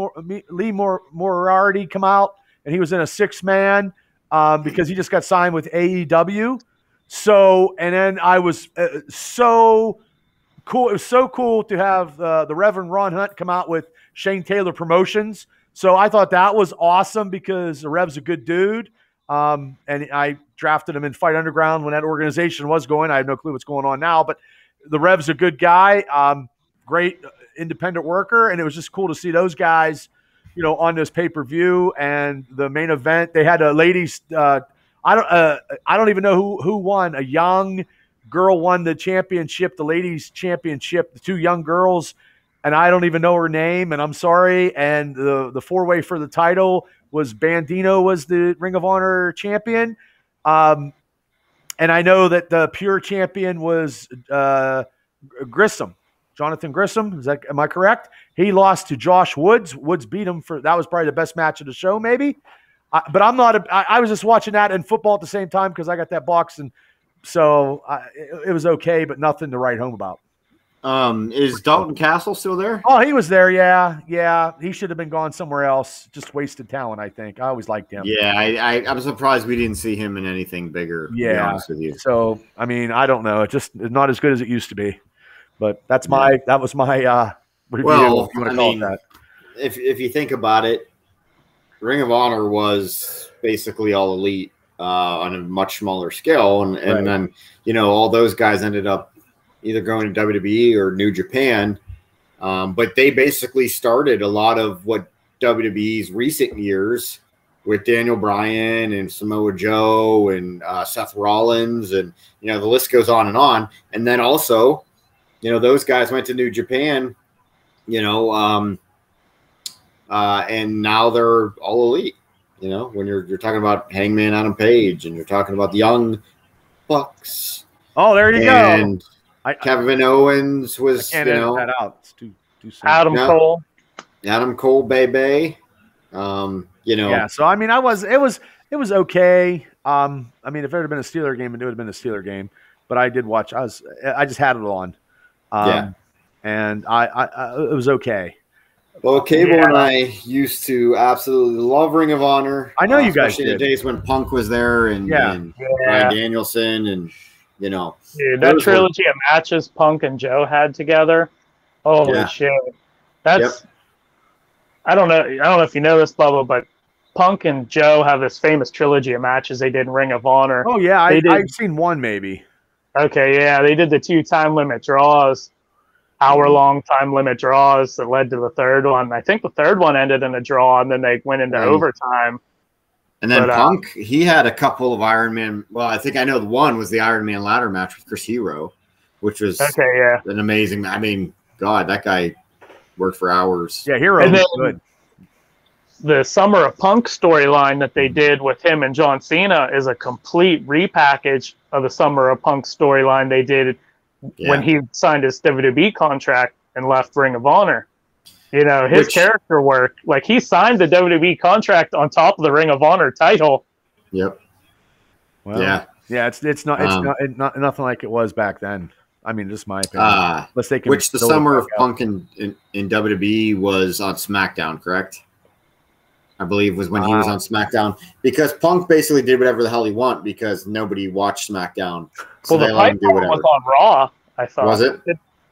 Moriarty come out. And he was in a 6-man because he just got signed with AEW. So, and then I was so cool. It was so cool to have the Reverend Ron Hunt come out with Shane Taylor Promotions. So I thought that was awesome because the Rev's a good dude. And I drafted him in Fight Underground when that organization was going. I have no clue what's going on now, but the Rev's a good guy, great independent worker. And it was just cool to see those guys on this pay-per-view and the main event. They had a ladies. I don't even know who won. A young girl won the championship, the ladies championship. The 2 young girls and I don't even know her name, and I'm sorry. And the 4-way for the title was Bandito was the Ring of Honor champion. And I know that the pure champion was Grissom, Jonathan Grissom. Am I correct? He lost to Josh Woods. Woods beat him that was probably the best match of the show, maybe. But I'm not. I was just watching that and football at the same time because I got that box, and so it was okay, but nothing to write home about. Is Dalton Castle still there? Oh, he was there. Yeah. He should have been gone somewhere else. Just wasted talent, I think. I always liked him. Yeah, I'm surprised we didn't see him in anything bigger. Yeah. To be honest with you. So, I mean, I don't know. It's not as good as it used to be. But that was my review. Well, if you want to call it that. If you think about it, Ring of Honor was basically all elite on a much smaller scale, and Right. then all those guys ended up either going to WWE or New Japan, but they basically started a lot of what WWE's recent years with Daniel Bryan and Samoa Joe and Seth Rollins, and the list goes on. And then also, those guys went to New Japan, and now they're all elite. When you're talking about Hangman Adam Page, and you're talking about the Young Bucks. Oh, there you go. Kevin Owens was, I can't edit that out. It's too soon. Adam Cole. Adam Cole, baby. Yeah. So I mean, it was okay. I mean, if it had been a Steeler game, it would have been a Steeler game. But I did watch. I just had it on. And it was okay. Well, Cable and I used to absolutely love Ring of Honor. I know you guys especially did. in the days when Punk was there and Bryan Danielson and Dude, that trilogy of matches Punk and Joe had together. Holy shit. That's I don't know if you know this, Bubba, but Punk and Joe have this famous trilogy of matches they did in Ring of Honor. Oh yeah, I've seen one maybe. Okay, yeah, they did the 2 time limit draws, hour-long time limit draws that led to the third one. I think the third one ended in a draw, and then they went into overtime. And then Punk, he had a couple of Iron Man. Well, I think I know the one was the Iron Man ladder match with Chris Hero, which was an amazing. I mean, God, that guy worked for hours. Yeah, Hero was good. The Summer of Punk storyline that they did with him and John Cena is a complete repackage of the Summer of Punk storyline they did when he signed his WWE contract and left Ring of Honor. His character work, like he signed the WWE contract on top of the Ring of Honor title. Yep. Well, yeah. It's not nothing like it was back then. I mean, just my opinion. Which the Summer of Punk in WWE was on SmackDown, correct? I believe was when he was on SmackDown, because Punk basically did whatever the hell he wanted because nobody watched SmackDown. So well, the fight was on Raw, I thought. Was it?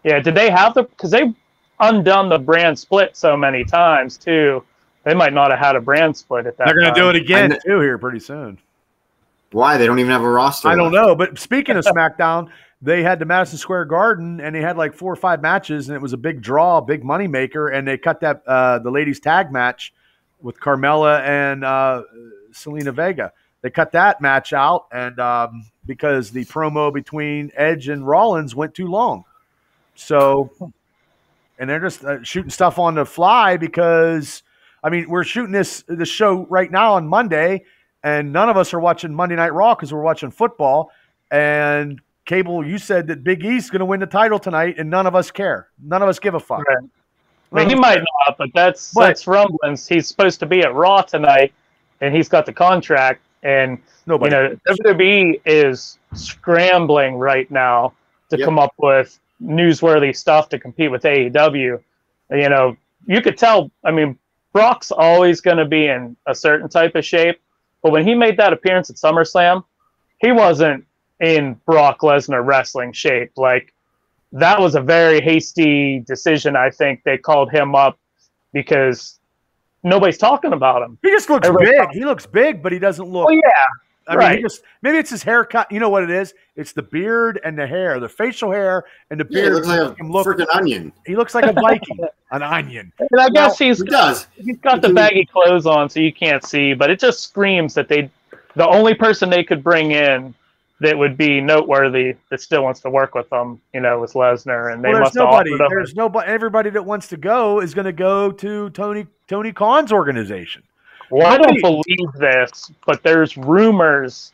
Did they have because they undone the brand split so many times too. They might not have had a brand split at that time. They're going to do it again too here pretty soon. Why? They don't even have a roster. I don't know. But speaking of SmackDown, they had the Madison Square Garden and they had like 4 or 5 matches and it was a big draw, big money maker. And they cut that the ladies tag match with Carmella and Selena Vega. They cut that match out and because the promo between Edge and Rollins went too long. So, and they're just shooting stuff on the fly because, I mean, we're shooting this show right now on Monday, and none of us are watching Monday Night Raw because we're watching football. And Cable, you said that Big E's going to win the title tonight, and none of us care. None of us give a fuck. Right. I mean, he might not, but that's rumblings. He's supposed to be at Raw tonight, and he's got the contract. And WWE is scrambling right now to come up with newsworthy stuff to compete with AEW. You could tell, I mean, Brock's always going to be in a certain type of shape, but when he made that appearance at SummerSlam, he wasn't in Brock Lesnar wrestling shape. Like, that was a very hasty decision. I think they called him up because nobody's talking about him. He just looks big. He looks big, but he doesn't look. Oh, yeah. I mean, maybe it's his haircut. You know what it is? It's the beard and the hair, the facial hair and the beard. He looks like a freaking onion. He looks like a Viking, an onion. And I guess he's got the baggy clothes on, so you can't see. But it just screams that the only person they could bring in that would be noteworthy that still wants to work with them, with Lesnar, and they must have offered him. There's nobody. Everybody that wants to go is going to go to Tony Khan's organization. Well, I don't believe this, but there's rumors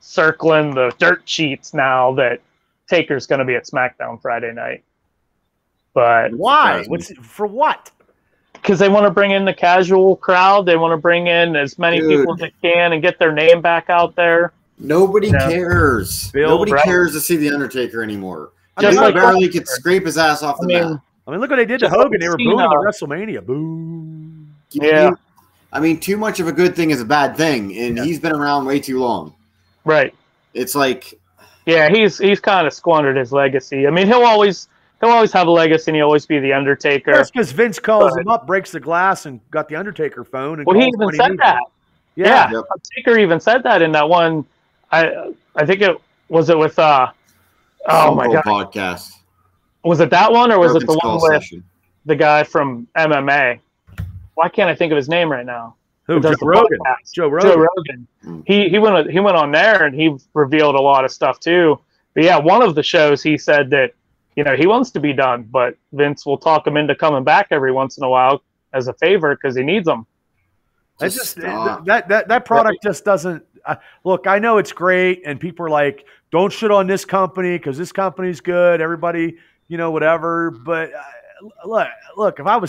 circling the dirt sheets now that Taker's going to be at SmackDown Friday night. But why? For what? Because they want to bring in the casual crowd. They want to bring in as many people as they can and get their name back out there. Nobody cares. Nobody cares to see The Undertaker anymore. Just like barely could scrape his ass off the map. I mean, look what they did to Hogan. They were booing him at WrestleMania. Boo. Yeah. I mean, too much of a good thing is a bad thing, and he's been around way too long. Right. It's like... Yeah, he's kind of squandered his legacy. I mean, he'll always have a legacy, and he'll always be The Undertaker. That's because Vince calls him up, breaks the glass, and got The Undertaker phone. And he even said that. Yeah. Yep. Taker even said that in that one... I think it was with oh my god podcast. Was it that one or was it the one with the guy from MMA? Why can't I think of his name right now? Who? Joe Rogan. Joe Rogan. He went on there and he revealed a lot of stuff too. But yeah, one of the shows he said that he wants to be done, but Vince will talk him into coming back every once in a while as a favor because he needs them. That product just doesn't. Look, I know it's great, and people are like, "Don't shit on this company because this company's good." Everybody, whatever. But look, if I'm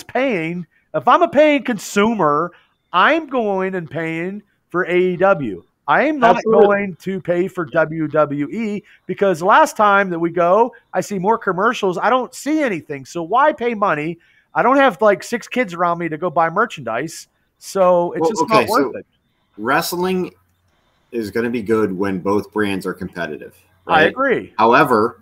a paying consumer, I'm going and paying for AEW. I am not going to pay for WWE because last time that we go, I see more commercials. I don't see anything. So why pay money? I don't have like 6 kids around me to go buy merchandise. So it's not worth it. Wrestling is going to be good when both brands are competitive. Right? I agree. However,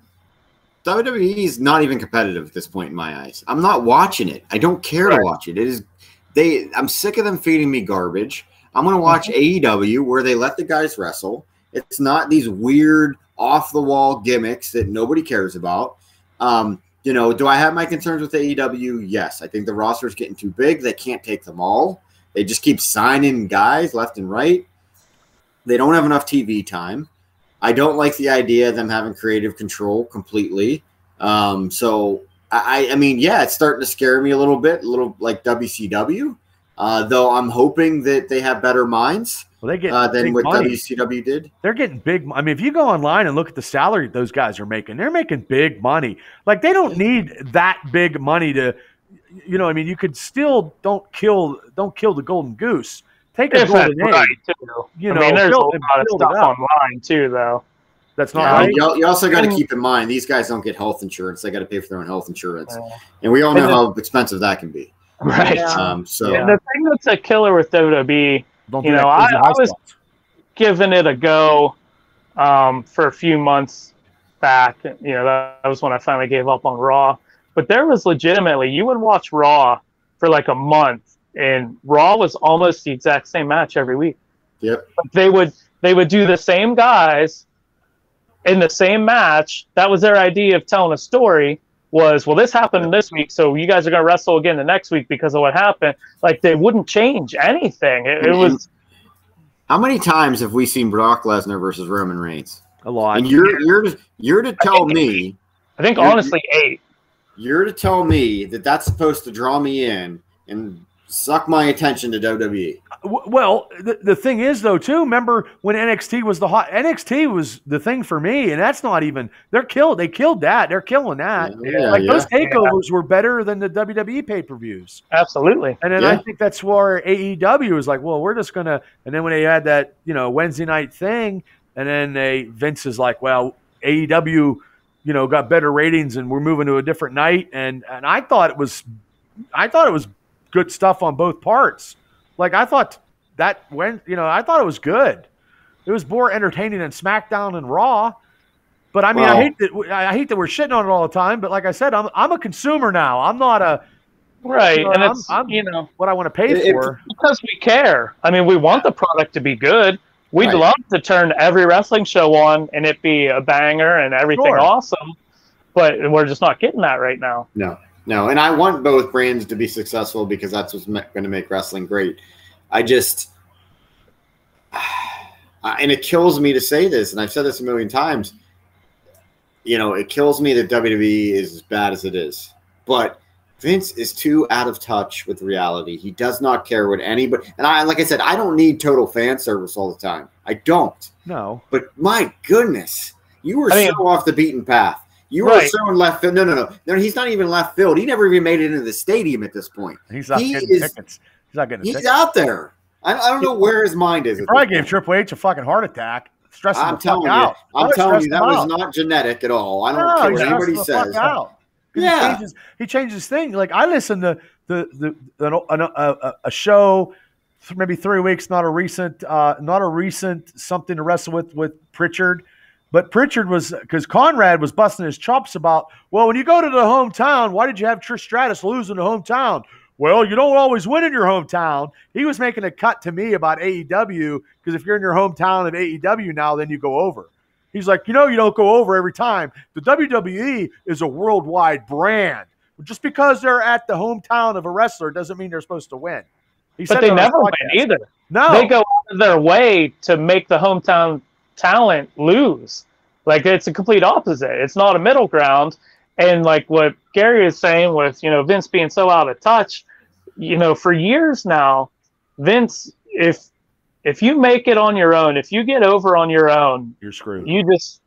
WWE is not even competitive at this point in my eyes. I'm not watching it. I don't care to watch it. I'm sick of them feeding me garbage. I'm going to watch AEW where they let the guys wrestle. It's not these weird off-the-wall gimmicks that nobody cares about. Do I have my concerns with AEW? Yes. I think the roster is getting too big. They can't take them all. They just keep signing guys left and right. They don't have enough TV time. I don't like the idea of them having creative control completely. So, I mean, it's starting to scare me a little bit, like WCW, though I'm hoping that they have better minds than what WCW did. They're getting big. I mean, if you go online and look at the salary those guys are making, they're making big money. Like, they don't need that big money to, I mean, you could still don't kill the golden goose. Take a golden egg. Right, too. I mean, there's a lot of stuff online, too, though. That's not right. You also got to keep in mind, these guys don't get health insurance. They got to pay for their own health insurance. And we all know how expensive that can be. Right. And the thing that's a killer with WWE, I was giving it a go for a few months back. That was when I finally gave up on Raw. But there was legitimately, you would watch Raw for like a month, and Raw was almost the exact same match every week. Yep. They would do the same guys in the same match. That was their idea of telling a story. Was, well, this happened this week, so you guys are going to wrestle again the next week because of what happened. Like, they wouldn't change anything. It was. How many times have we seen Brock Lesnar versus Roman Reigns? A lot. And you're to tell me. I think honestly 8. You're to tell me that that's supposed to draw me in and suck my attention to WWE. Well, the thing is, though, too, remember when NXT was NXT was the thing for me, and that's not even – they killed that. They're killing that. Those takeovers were better than the WWE pay-per-views. Absolutely. And then I think that's where AEW was like, well, we're just going to – and then when they had that, Wednesday night thing, and then Vince is like, well, AEW, got better ratings and we're moving to a different night. And I thought it was good stuff on both parts. Like, I thought I thought it was good. It was more entertaining than SmackDown and Raw. But I mean, I hate that we're shitting on it all the time. But like I said, I'm a consumer now. I'm not a right, and it's I'm what I want to pay for because we care. I mean, we want the product to be good. We'd love to turn every wrestling show on and it be a banger and everything awesome. But we're just not getting that right now. No, and I want both brands to be successful because that's what's going to make wrestling great. I and it kills me to say this, and I've said this a million times. You know, it kills me that WWE is as bad as it is, but Vince is too out of touch with reality. He does not care what anybody. And like I said, I don't need total fan service all the time. I don't. No. But my goodness, you were so off the beaten path. You were so in left field. No. He's not even left field. He never even made it into the stadium at this point. He's not getting tickets. He's not getting tickets. He's out there. I don't know where his mind is. He probably gave Triple H a fucking heart attack. I'm telling you, that was not genetic at all. I don't care what anybody says. Yeah, he changes his thing. Like I listened to a show, maybe 3 weeks, not a recent something to wrestle with Pritchard, but Pritchard was, because Conrad was busting his chops about, well, when you go to the hometown, why did you have Trish Stratus lose in the hometown? Well, you don't always win in your hometown. He was making a cut to me about AEW, because if you're in your hometown of AEW now, then you go over. He's like, you don't go over every time. The WWE is a worldwide brand. Just because they're at the hometown of a wrestler doesn't mean they're supposed to win. But they never win either. No. They go out of their way to make the hometown talent lose. Like, it's a complete opposite. It's not a middle ground. And like what Gary is saying with, Vince being so out of touch, for years now, Vince, if you make it on your own, if you get over on your own, you're screwed. You just,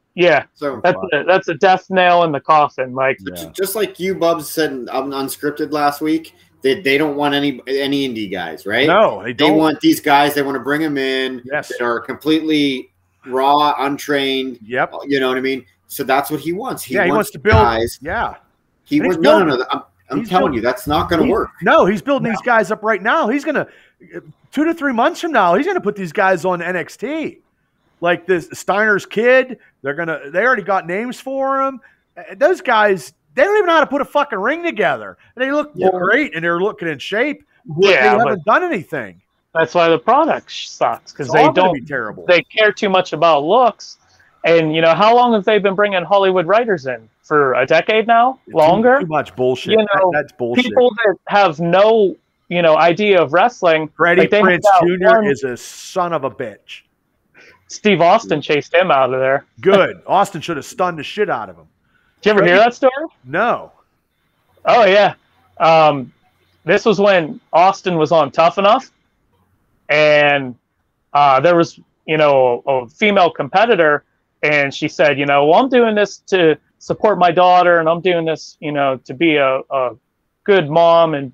so that's a death nail in the coffin. Like, just like you, Bubs, said on Unscripted last week, they don't want any indie guys, right? No, they don't. They want these guys. They want to bring them in that are completely raw, untrained. Yep. You know what I mean? So that's what he wants. He wants to build guys. Yeah. He wants. No. I'm telling you, that's not going to work. No, he's building these guys up right now. He's going to 2 to 3 months from now, he's going to put these guys on NXT. Like this Steiner's kid, they already got names for him. Those guys, they don't even know how to put a fucking ring together. They look great and they're looking in shape. But they haven't done anything. That's why the product sucks, because they don't. Be terrible. They care too much about looks. And how long have they been bringing Hollywood writers in? For a decade now? Longer? Too much bullshit. That's bullshit. People that have no, idea of wrestling. Freddie Prinze Jr. is a son of a bitch. Steve Austin chased him out of there. Good. Austin should have stunned the shit out of him. Did you ever hear that story? No. Oh, yeah. This was when Austin was on Tough Enough. And there was, a female competitor. And she said, well, I'm doing this to support my daughter, and I'm doing this, to be a good mom and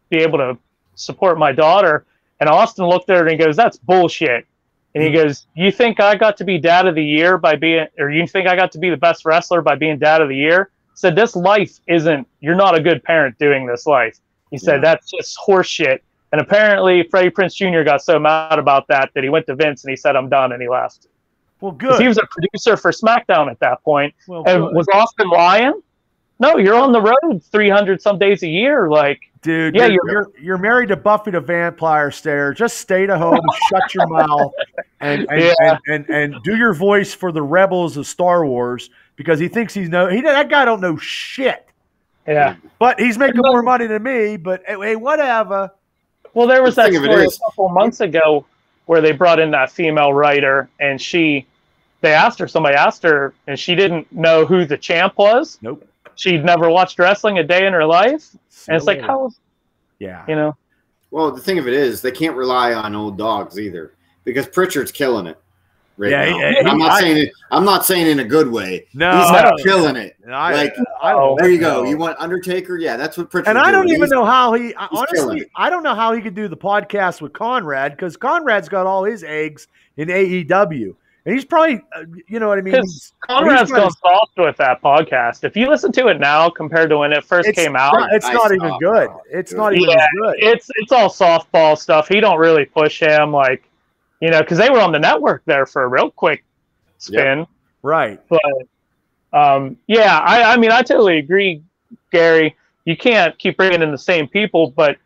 be able to support my daughter. And Austin looked at her and he goes, that's bullshit. And he goes, you think I got to be dad of the year or you think I got to be the best wrestler by being dad of the year? He said, this life you're not a good parent doing this life. He said, that's just horse shit. And apparently Freddie Prinze Jr. got so mad about that he went to Vince and he said, I'm done, and he left. Well, good. He was a producer for SmackDown at that point. Well, and was Austin lying? No, you're on the road 300 some days a year. Like, dude, you're married to Buffy the Vampire Slayer. Just stay at home, shut your mouth, and do your voice for the rebels of Star Wars, because he thinks that guy don't know shit. Yeah, but he's making more money than me. But hey, whatever. Well, there was that story a couple months ago where they brought in that female writer, and somebody asked her, and she didn't know who the champ was. Nope. She'd never watched wrestling a day in her life. And it's like, how? Yeah. Well, the thing of it is, they can't rely on old dogs either, because Pritchard's killing it. Right now. I'm not saying in a good way. No, he's not killing it. There you go. You want Undertaker? Yeah, that's what Pritchard. And I don't even know how I don't know how he could do the podcast with Conrad, because Conrad's got all his eggs in AEW, and he's probably, you know what I mean. Because Conrad's gone soft with that podcast. If you listen to it now compared to when it first came out, it's not even good. It's not even good. It's all softball stuff. He don't really push him because they were on the network there for a real quick spin. Yep. Right. But, I mean, I totally agree, Gary. You can't keep bringing in the same people, but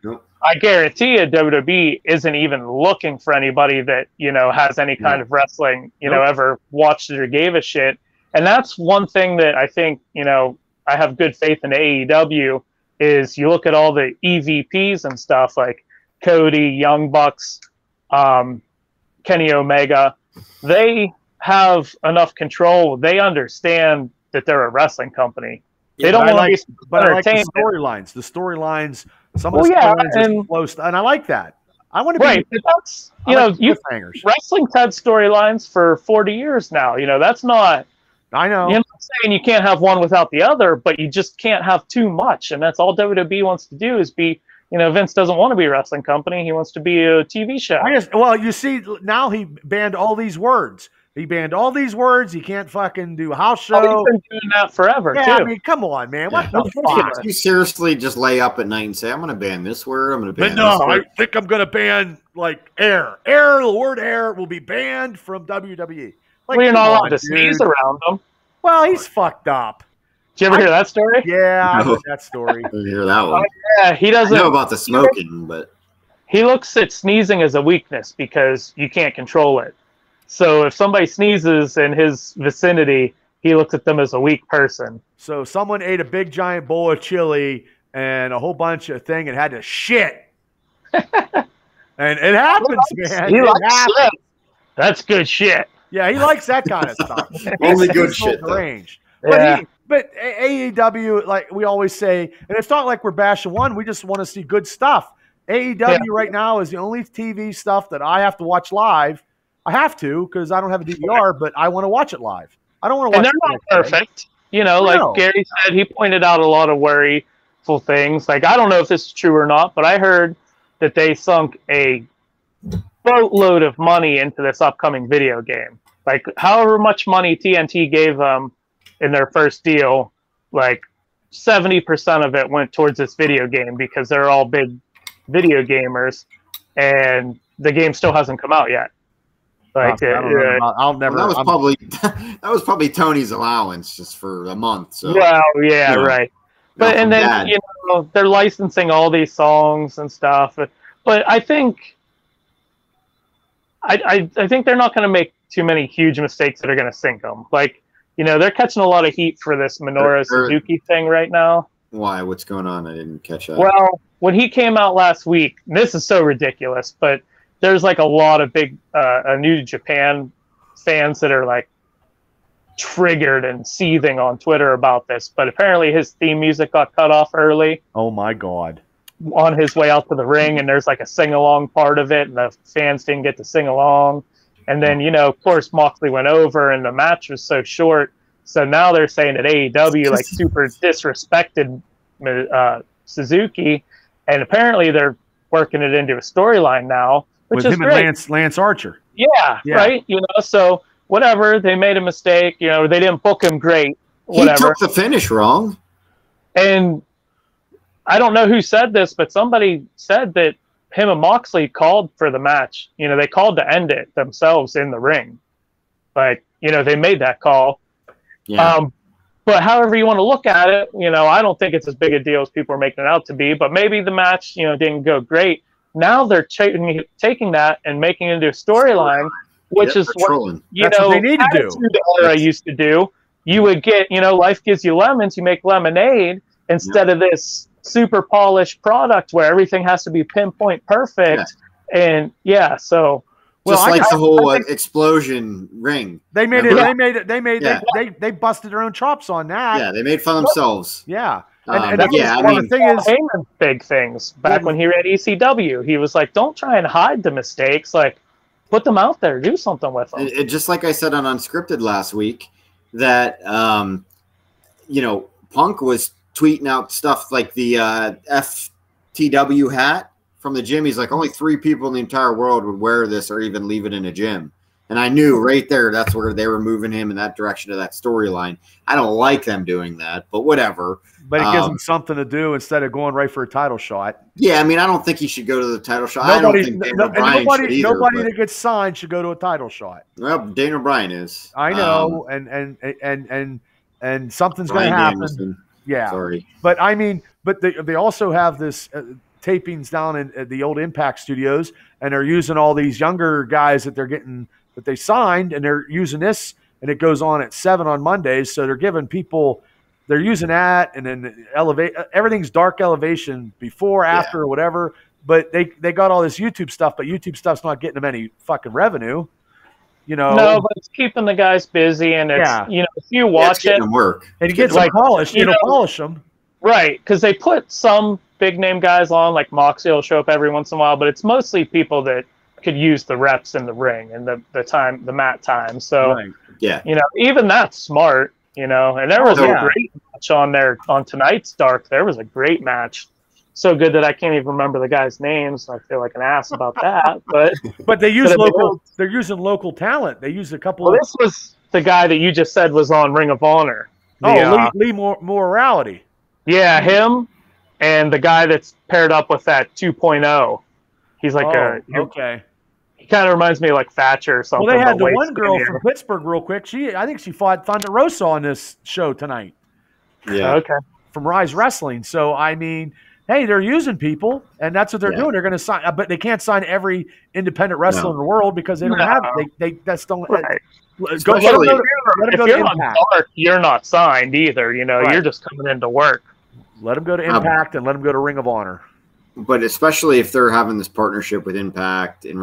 I guarantee you WWE isn't even looking for anybody that, has any kind of wrestling, ever watched it or gave a shit. And that's one thing that I think, I have good faith in AEW is you look at all the EVPs and stuff like Cody, Young Bucks, Kenny Omega, they have enough control. They understand that they're a wrestling company. They don't want to be but I like the entertainment. storylines. The storylines, some of the storylines are close, and I like that. I want to right. be But that's wrestling's had storylines for 40 years now. That's not. I know. I'm not saying you can't have one without the other, but you just can't have too much, and that's all WWE wants to do is be. Vince doesn't want to be a wrestling company. He wants to be a TV show. Well, you see, now he banned all these words. He banned all these words. He can't fucking do a house show. He's been doing that forever, too. I mean, come on, man. What the fuck? You seriously just lay up at night and say, I'm going to ban this word, I'm going to ban this word. I think I'm going to ban, like, air. The word air will be banned from WWE. Like, you're not allowed to sneeze around him. Well, he's fucked up. Did you ever hear that story? Yeah, I heard that story. I didn't hear that one. Yeah, he doesn't. I know about the smoking, but he looks at sneezing as a weakness because you can't control it. So if somebody sneezes in his vicinity, he looks at them as a weak person. So someone ate a big giant bowl of chili and a whole bunch of thing and had to shit. And it happens, man. He likes shit. That's good shit. Yeah, he likes that kind of stuff. Only good shit, deranged. Yeah. But AEW, like we always say, and it's not like we're bashing one. We just want to see good stuff. AEW right now is the only TV stuff that I have to watch live. I have to because I don't have a DVR, but I want to watch it live. I don't want to watch it. And they're not perfect. Like Gary said, he pointed out a lot of worryful things. Like, I don't know if this is true or not, but I heard that they sunk a boatload of money into this upcoming video game. Like, however much money TNT gave them in their first deal, like 70% of it went towards this video game because they're all big video gamers, and the game still hasn't come out yet. Like, I'll never. Well, that was probably Tony's allowance just for a month. So. Well, yeah, right. But and then they're licensing all these songs and stuff. But I think I think they're not going to make too many huge mistakes that are going to sink them. Like, they're catching a lot of heat for this Minoru Suzuki thing right now. Why? What's going on? I didn't catch that. Well, when he came out last week, this is so ridiculous, but there's like a lot of big New Japan fans that are like triggered and seething on Twitter about this. But apparently his theme music got cut off early. Oh my God. On his way out to the ring, and there's like a sing-along part of it, and the fans didn't get to sing along. And then, of course, Moxley went over, and the match was so short. So now they're saying that AEW like super disrespected Suzuki, and apparently they're working it into a storyline now, which is great. And Lance Archer. Yeah, right. So whatever, they made a mistake. They didn't book him great. Whatever. He took the finish wrong. And I don't know who said this, but somebody said that him and Moxley called for the match. They called to end it themselves in the ring. Like, they made that call. Yeah. But however you want to look at it, I don't think it's as big a deal as people are making it out to be. But maybe the match, didn't go great. Now they're taking that and making it into a storyline, which is what they need to do. Era used to do. You would get, life gives you lemons, you make lemonade instead of this super polished product where everything has to be pinpoint perfect. And so just like the whole explosion ring. They made they busted their own chops on that. Yeah, they made fun of themselves. Yeah. The thing is, Heyman's big things back when he ran ECW, he was like, don't try and hide the mistakes, like put them out there, do something with them. Just like I said on Unscripted last week, that Punk was tweeting out stuff like the FTW hat from the gym. He's like, only 3 people in the entire world would wear this or even leave it in a gym. And I knew right there that's where they were moving him in that direction of that storyline. I don't like them doing that, but whatever. But it gives him something to do instead of going right for a title shot. Yeah, I mean, I don't think he should go to the title shot. I don't think Daniel Bryan should either. Nobody that gets signed should go to a title shot. Well, Daniel Bryan is. I know, and something's going to happen. Danielson. Yeah, sorry, but I mean, they also have this tapings down at the old Impact Studios, and they're using all these younger guys that they signed, and they're using this, and it goes on at 7 on Mondays. So they're giving people, they're using that, and then everything's dark elevation before, after, or whatever. but they got all this YouTube stuff, but YouTube stuff's not getting them any fucking revenue. You know, No, but it's keeping the guys busy, and it's if you watch it, work. And he gets them polished. It'll polish them, right? Because they put some big name guys on, like Moxley will show up every once in a while, but it's mostly people that could use the reps in the ring and the time, the mat time. So even that's smart. And there was a great match on there on tonight's Dark. There was a great match. So good that I can't even remember the guys' names. I feel like an ass about that. But they use local. They're using local talent. They used a couple. Well, this was the guy that you just said was on Ring of Honor. Lee Morality. Yeah, him and the guy that's paired up with that 2.0. He's like okay. He kind of reminds me of like Thatcher or something. Well, they had the one girl from Pittsburgh real quick. I think she fought Thunder Rosa on this show tonight. Yeah. Okay. From Rise Wrestling. So I mean, hey, they're using people, and that's what they're doing. They're going to sign, but they can't sign every independent wrestler in the world because they don't have. They just don't. Right. If you're on Dark, you're not signed either. You're just coming in to work. Let them go to Impact and let them go to Ring of Honor. But especially if they're having this partnership with Impact and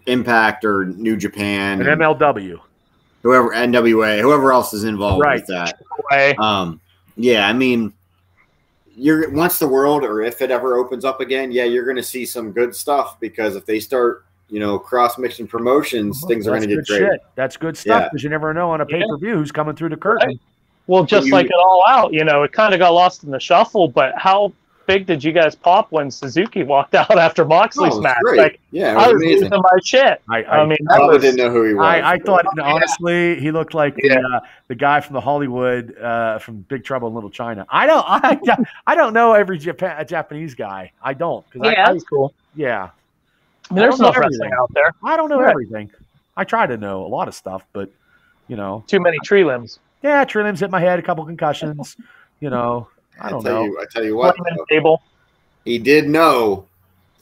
Impact or New Japan and MLW, whoever NWA, whoever else is involved with that. I mean, once the world, or if it ever opens up again, you're going to see some good stuff, because if they start, cross mixing promotions, things are going to get great. Shit. That's good stuff, because you never know on a pay-per-view who's coming through the curtain. Right. Well, just like it All Out, it kind of got lost in the shuffle, but how big did you guys pop when Suzuki walked out after Moxley's match? Great. I was losing my shit. I didn't know who he was. I thought, honestly, he looked like the guy from the Hollywood from Big Trouble in Little China. I don't know every Japanese guy. I don't. That's cool. Yeah. I mean, there's enough wrestling out there. I don't know everything. I try to know a lot of stuff, but too many tree limbs. Yeah, tree limbs hit my head, a couple concussions. I don't know. I tell you what. He did know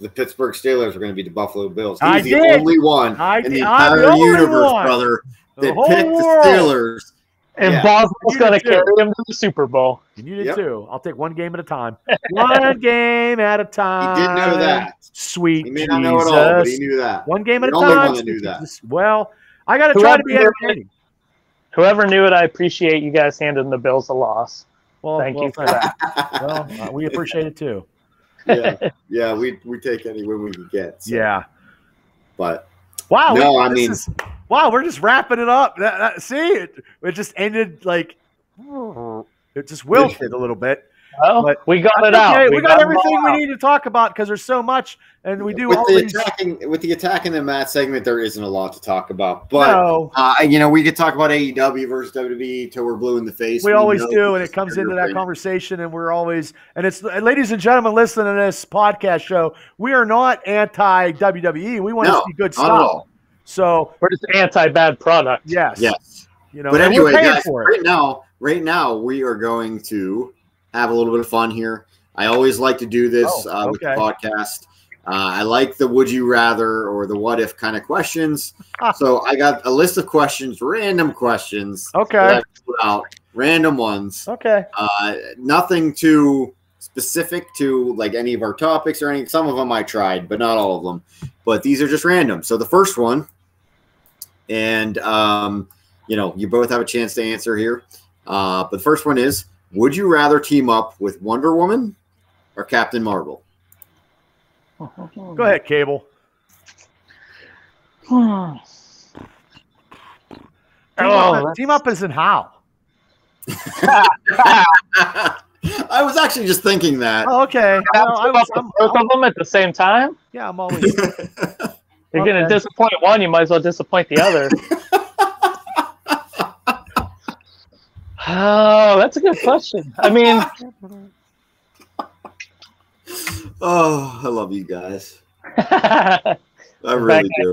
the Pittsburgh Steelers were going to be the Buffalo Bills. He's the only one in the entire universe, brother, that picked the Steelers. And Boswell's going to carry him to the Super Bowl. And you did too. I'll take one game at a time. One game at a time. He did know that. Sweet He may not know it all, but he knew that. One game at a time. The only one that knew that. Well, I got to try to be entertaining. Whoever knew it, I appreciate you guys handing the Bills a loss. Well, thank you for that. Well, we appreciate it too. Yeah, we take any win we can get. So. Yeah, but wow, we're just wrapping it up. See, it just ended like it just wilted a little bit. Well, but we got it out. We got everything we need to talk about, because there's so much, and we do with the attacking the mat segment. There isn't a lot to talk about, but we could talk about AEW versus WWE till we're blue in the face. We always do, and it comes into that conversation, and we're always, and it's, ladies and gentlemen, listening to this podcast show, we are not anti WWE. We want to see good stuff. So we're just anti bad product. Yes. But anyway, guys, right now we are going to have a little bit of fun here. I always like to do this with the podcast. I like the would you rather or the what if kind of questions. So I got a list of questions, random questions. Okay. That I put out, random ones. Okay. Nothing too specific to like any of our topics or anything. Some of them I tried, but not all of them. But these are just random. So the first one, and you both have a chance to answer here. But the first one is, would you rather team up with Wonder Woman or Captain Marvel? Go ahead, Cable. Team up as in how? I was actually just thinking that. Oh, okay. Both of them at the same time? Yeah, I'm always. You're going to disappoint one, you might as well disappoint the other. Oh, that's a good question. I mean, I love you guys. I really do.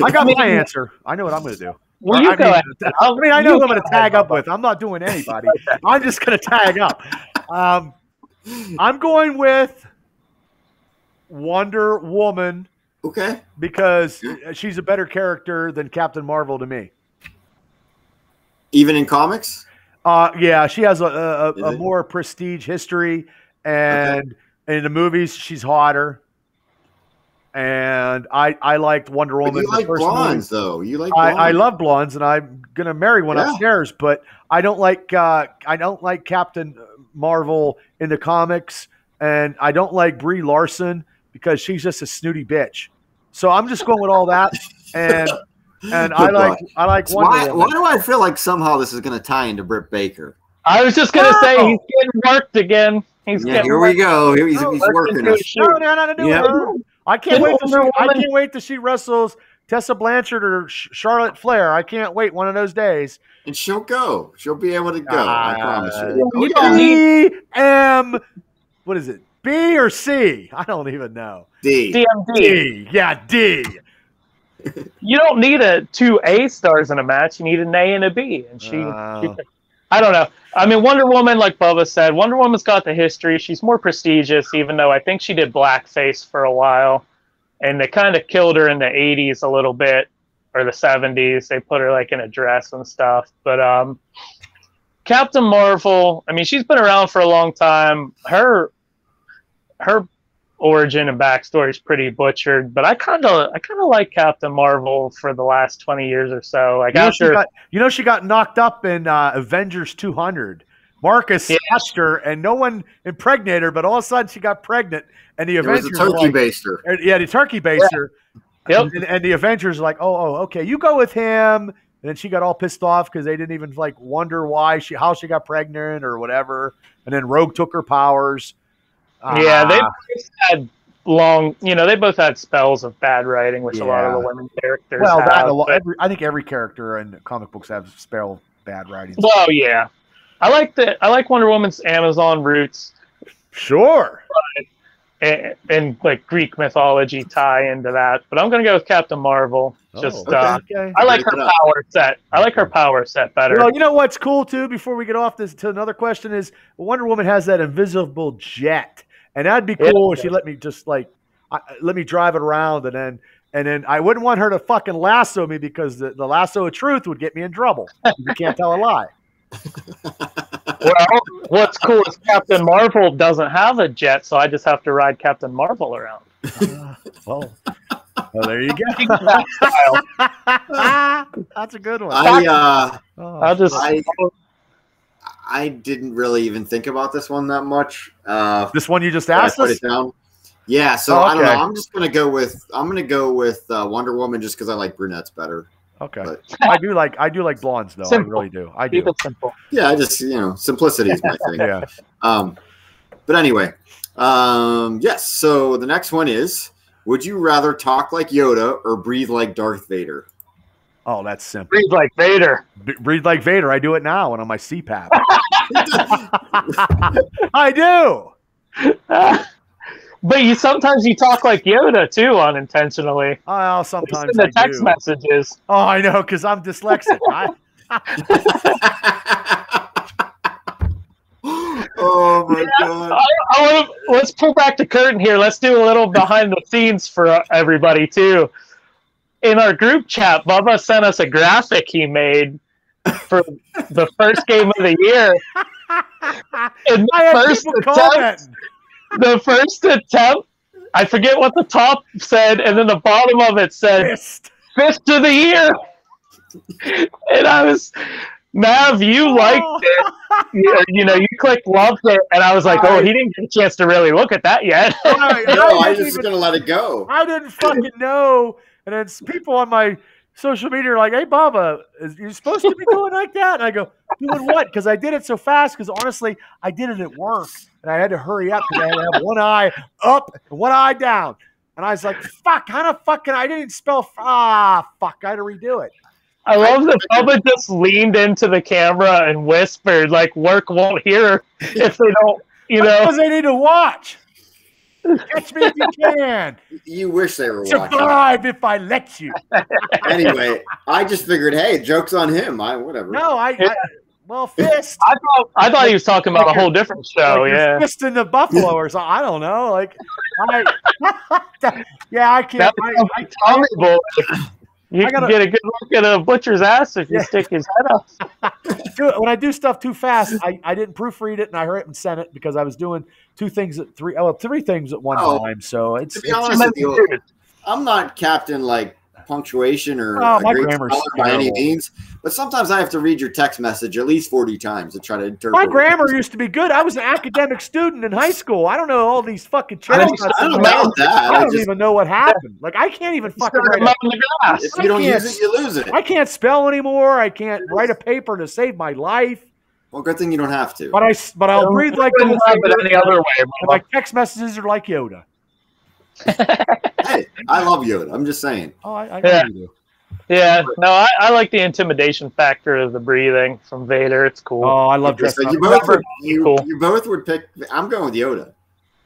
I got my answer. I know what I'm going to do. Well, you go ahead. I know who I'm going to tag up with. I'm not doing anybody. I'm just going to tag up. I'm going with Wonder Woman. Okay. Because she's a better character than Captain Marvel to me. Even in comics? Yeah, she has a more prestige history, and In the movies, she's hotter. And I liked Wonder Woman. You like blondes, though. You like blondes. I love blondes, and I'm gonna marry one upstairs. But I don't like Captain Marvel in the comics, and I don't like Brie Larson because she's just a snooty bitch. So I'm just going with all that, and I like Wonder Woman. Why do I feel like somehow this is gonna tie into Britt Baker? I was just gonna say he's getting worked again. Here we go. He's working us. No. I can't wait till she wrestles Tessa Blanchard or Charlotte Flair. I can't wait one of those days. And she'll go. She'll be able to go. I promise you. What is it? B or C? I don't even know. D. DMD. Yeah, D. You don't need two A stars in a match. You need an A and a B. And she I don't know. I mean, Wonder Woman, like Bubba said, Wonder Woman's got the history. She's more prestigious, even though I think she did blackface for a while. And they kind of killed her in the 80s a little bit, or the 70s. They put her like in a dress and stuff. But Captain Marvel, I mean, she's been around for a long time. Her origin and backstory is pretty butchered, but I kind of like Captain Marvel for the last 20 years or so. Like she got knocked up in Avengers 200. Marcus smashed her, and no one impregnated her, but all of a sudden she got pregnant, and the Avengers was a turkey baster. Yeah, the turkey baster. Yeah. Yep. And the Avengers were like, oh, okay, you go with him. And then she got all pissed off because they didn't even like wonder how she got pregnant or whatever. And then Rogue took her powers. Yeah, they both had they both had spells of bad writing, which a lot of the women characters have. I think every character in comic books have spell of bad writing. Well, yeah. I like Wonder Woman's Amazon roots. Sure. And like Greek mythology tie into that. But I'm going to go with Captain Marvel. Okay. I like her power set. I like her power set better. Well, you know what's cool, too, before we get off this to another question is Wonder Woman has that invisible jet. And that'd be cool if she let me just let me drive it around, and then I wouldn't want her to fucking lasso me because the lasso of truth would get me in trouble. You can't tell a lie. Well, what's cool is Captain Marvel doesn't have a jet, so I just have to ride Captain Marvel around. Well, there you go. That's a good one. I didn't really even think about this one that much. This one you just asked us? Put it down. Yeah, so I don't know. I'm just gonna go with Wonder Woman just because I like brunettes better. Okay, but I do like blondes though. Simple. I really do. I do. Keep it simple. Yeah, I just simplicity is my thing. Yeah. But anyway, yes. So the next one is: would you rather talk like Yoda or breathe like Darth Vader? Oh, that's simple. Breathe like Vader. Breathe like Vader. I do it now when I'm on my CPAP. I do. But sometimes you talk like Yoda too, unintentionally. Oh, sometimes in the text messages. Oh, I know, because I'm dyslexic. Oh my god! Let's pull back the curtain here. Let's do a little behind the scenes for everybody too. In our group chat, Bubba sent us a graphic he made for the first game of the year. And the first attempt, I forget what the top said, and then the bottom of it said, Fist of the year. And I was, Mav, you liked it. You clicked loved it, and I was like, he didn't get a chance to really look at that yet. No, I was just going to let it go. I didn't fucking know. And then people on my social media are like, hey, Bubba, you're supposed to be doing like that? And I go, doing what? Because I did it so fast, because honestly, I did it at work. And I had to hurry up because I had to have one eye up and one eye down. And I was like, fuck, how the fuck can I didn't spell, fuck, I had to redo it. I love that Bubba just leaned into the camera and whispered, like, work won't hear if they don't, Because they need to watch. Catch me if you can. You wish they were watching. Subscribe if I let you. Anyway, I just figured, hey, joke's on him. Whatever. No, fist. I thought he was talking about a whole different show. Like fist in the buffalo or something. I don't know. I can't. You can get a good look at a butcher's ass if you stick his head up. When I do stuff too fast, I didn't proofread it and I hurried up and sent it because I was doing three things at one time. So to be honest with you, I'm not Captain like punctuation or my great grammar's by any means, but sometimes I have to read your text message at least 40 times to try to interpret. My grammar used to be good. I was an academic student in high school. I don't know all these fucking chestnuts. I don't even know what happened. Like I can't even fucking write if you don't use it, you lose it. I can't spell anymore. I can't write a paper to save my life. Well, good thing you don't have to. But I'll breathe like any other way. My text messages are like Yoda. Hey, I love Yoda. I'm just saying. Oh, I know you do. Yeah, no, I like the intimidation factor of the breathing from Vader. It's cool. Oh, I love dressing up. You both would pick. I'm going with Yoda.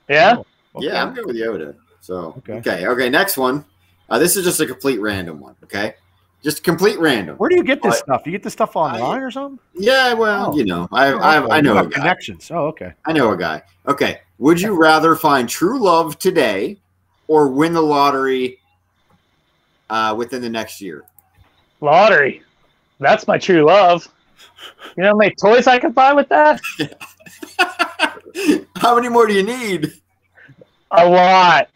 Yeah? Oh, okay. Yeah, I'm going with Yoda. So, okay. Next one. This is just a complete random one, okay? Just complete random. Where do you get this stuff? You get this stuff online or something? Yeah, well, I know a guy. Connections. Oh, okay. I know a guy. Okay. Would you rather find true love today or win the lottery within the next year? Lottery. That's my true love. You know how many toys I could buy with that? How many more do you need? A lot.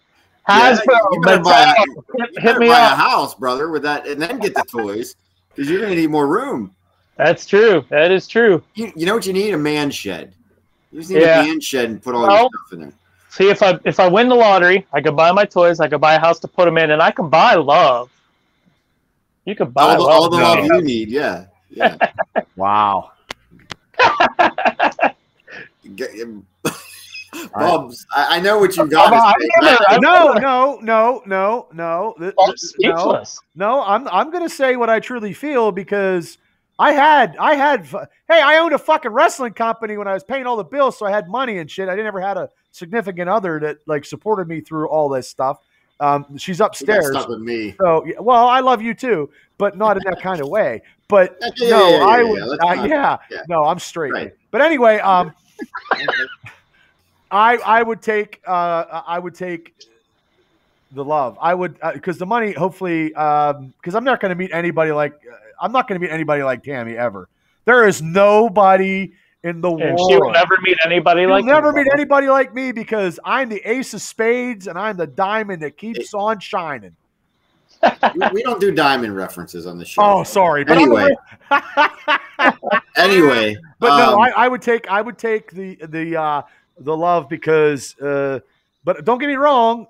You better buy hit me a up. house, brother, with that, and then get the toys because you're going to need more room. That's true. That is true. You know what you need? A man shed. You just need a man shed and put all your stuff in there. See, if I win the lottery, I could buy my toys, I could buy a house to put them in, and I can buy love. You could buy all the love you need. Yeah. Wow. Bubs, I know what you got. No. I'm speechless. No, I'm going to say what I truly feel because I owned a fucking wrestling company when I was paying all the bills, so I had money and shit. I didn't ever had a significant other that like supported me through all this stuff. She's upstairs. Stuck with me. So, well, I love you too, but not in that kind of way. But no, I'm straight. Right. But anyway, I would take the love. I would because the money, hopefully, because I'm not going to meet anybody like Tammy ever. There is nobody in the world. She will never meet anybody like anybody like me because I'm the ace of spades and I'm the diamond that keeps on shining. We don't do diamond references on the show. Oh, sorry. But anyway, but no, I would take the love because. But don't get me wrong.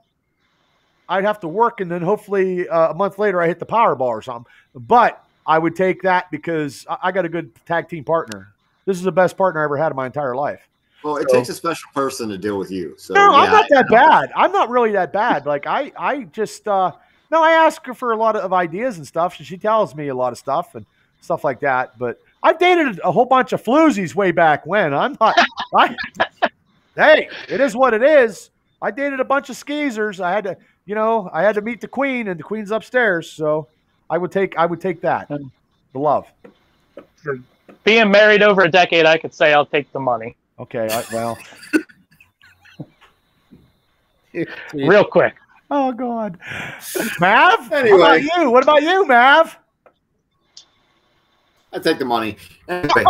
I'd have to work, and then hopefully a month later I hit the Powerball or something. But I would take that because I got a good tag team partner. This is the best partner I ever had in my entire life. Well, it takes a special person to deal with you. So no, I'm not that bad. I'm not really that bad. Like I just I ask her for a lot of ideas and stuff. She tells me a lot of stuff and stuff like that. But I've dated a whole bunch of floozies way back when. I'm not. Hey, it is what it is. I dated a bunch of skeezers. I had to meet the queen, and the queen's upstairs. So I would take that, the love. For being married over a decade, I could say I'll take the money. Okay, well, real quick. Oh God, Mav. Anyway, what about you, Mav? I take the money. Anyway,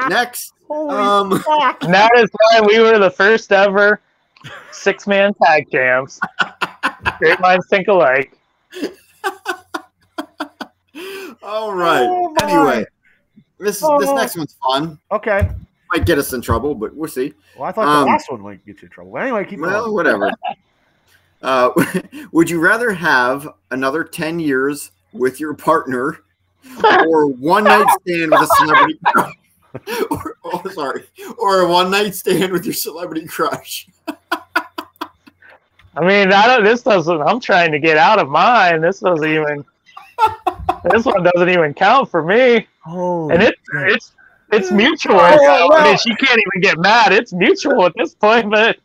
next. That is why we were the first ever 6-man tag champs. Great minds think alike. All right. Anyway, this next one's fun. Okay. Might get us in trouble, but we'll see. Well, I thought the last one might get you in trouble. But anyway, keep going. Whatever. Would you rather have another 10 years with your partner or one night stand with a celebrity crush? Or a one night stand with your celebrity crush? I mean, I'm trying to get out of mine. This one doesn't even count for me. Oh, and it's mutual. I mean, she can't even get mad. It's mutual at this point, but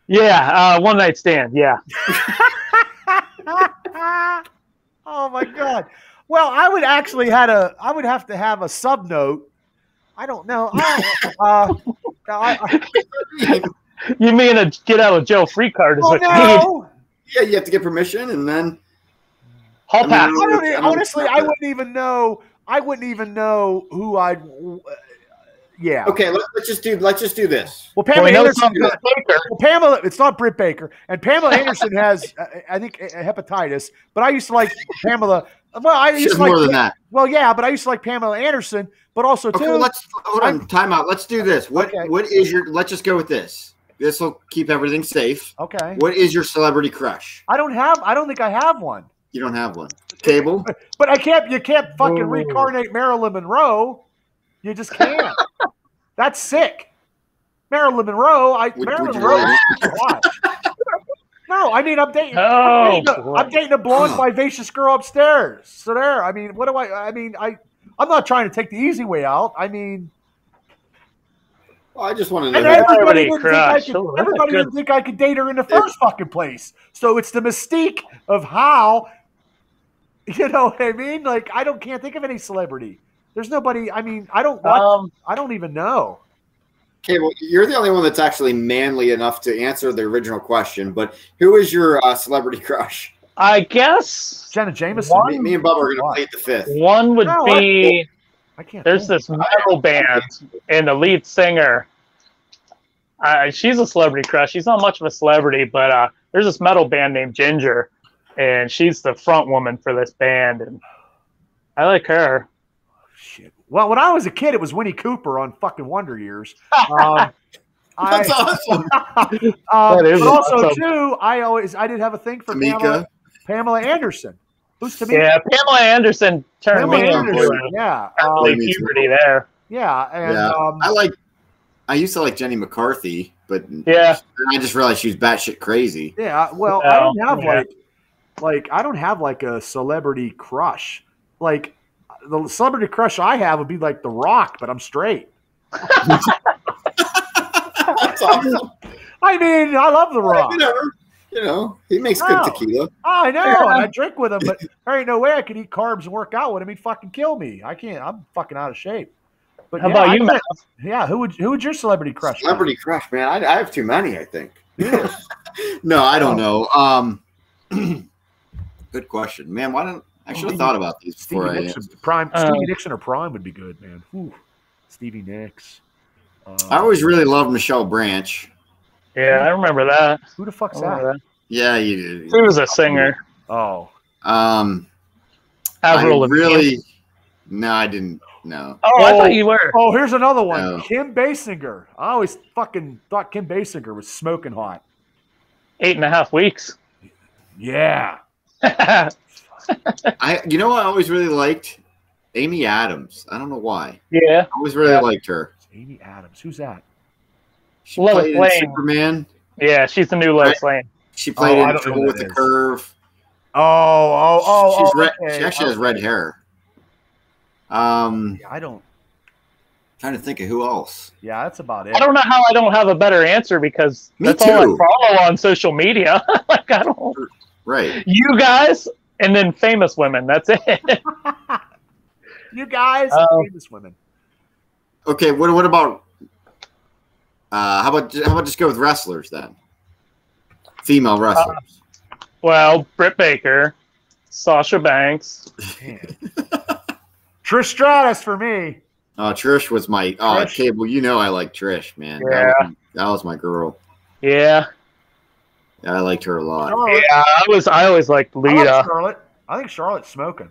yeah, one night stand. Yeah. Oh my God. Well, I would have to have a sub note. I don't know. You mean a get out of jail free card is what you need? Yeah, you have to get permission, and then. Hall pass. Honestly, I wouldn't even know. I wouldn't even know who I'd. Yeah. Okay, let's just do this. Well, Pamela Well, Anderson. it's not Britt Baker. Well, Pamela, it's not Britt Baker, and Pamela Anderson has, I think, hepatitis. But I used to like Pamela. Well, I used to like more than that. Well, yeah, but I used to like Pamela Anderson, but also Okay, too. well, hold on. Time out. Let's do this. What is your? Let's just go with this. This will keep everything safe. Okay. What is your celebrity crush? I don't think I have one. You don't have one. Cable. But you can't fucking reincarnate Marilyn Monroe. You just can't. That's sick. Marilyn Monroe. Marilyn Monroe. No, I mean I'm dating. I'm dating a blonde, vivacious girl upstairs. So there. I mean, what do I? I mean, I'm not trying to take the easy way out. I mean, I just want to know. And everybody didn't think I could date her in the first fucking place. So it's the mystique of how. You know what I mean? Like can't think of any celebrity. There's nobody. I mean, I don't even know. Okay, well, you're the only one that's actually manly enough to answer the original question. But who is your celebrity crush? I guess Jenna Jameson. Me and Bubba are going to plead the fifth. One would be. I can't. There's this metal band, and the lead singer. She's a celebrity crush. She's not much of a celebrity, but there's this metal band named Ginger, and she's the front woman for this band, and I like her. Shit. Well, when I was a kid, it was Winnie Cooper on fucking Wonder Years. That's awesome. But also, awesome. Too, I did have a thing for Pamela Anderson. Who's Tamika? Yeah, Pamela Anderson turned me into early puberty there. Yeah, and I used to like Jenny McCarthy, but I just realized she was batshit crazy. Yeah, well, I don't have I don't have like a celebrity crush. Like the celebrity crush I have would be like The Rock, but I'm straight. That's awesome. I mean, I love The Rock. You know, he makes good tequila. I know, and I drink with him, but there ain't no way I could eat carbs and work out with him. He'd fucking kill me. I can't. I'm fucking out of shape. But how about you, Matt? Yeah, who would your celebrity crush? Celebrity crush, man. I have too many, I think. No, I don't know. Good question, man. I should have thought about these before Stevie Nicks or Prime would be good, man. Ooh, Stevie Nicks. I always really loved Michelle Branch. Yeah, I remember that. Who the fuck's that? Yeah, you do. She was a singer. Oh. No, I didn't. No. Oh, I thought you were. Oh, here's another one. No. Kim Basinger. I always fucking thought Kim Basinger was smoking hot. 8.5 weeks. Yeah. I always really liked Amy Adams. I don't know why. Yeah. I always really liked her. Amy Adams. Who's that? She played in Superman. Yeah, she's the new Lois Lane. She played in Trouble with the Curve. She actually has red hair. I don't. Trying to think of who else. Yeah, that's about it. I don't know how I don't have a better answer because that's all I follow on social media. Like I don't. Right. You guys and then famous women. That's it. You guys and famous women. Okay. What about? How about just go with wrestlers then? Female wrestlers. Well, Britt Baker, Sasha Banks. Trish Stratus for me. Oh, Trish was my Cable. You know I like Trish, man. Yeah. That was my girl. Yeah. I liked her a lot. Charlotte. Yeah, I always liked Lita. I think Charlotte's smoking.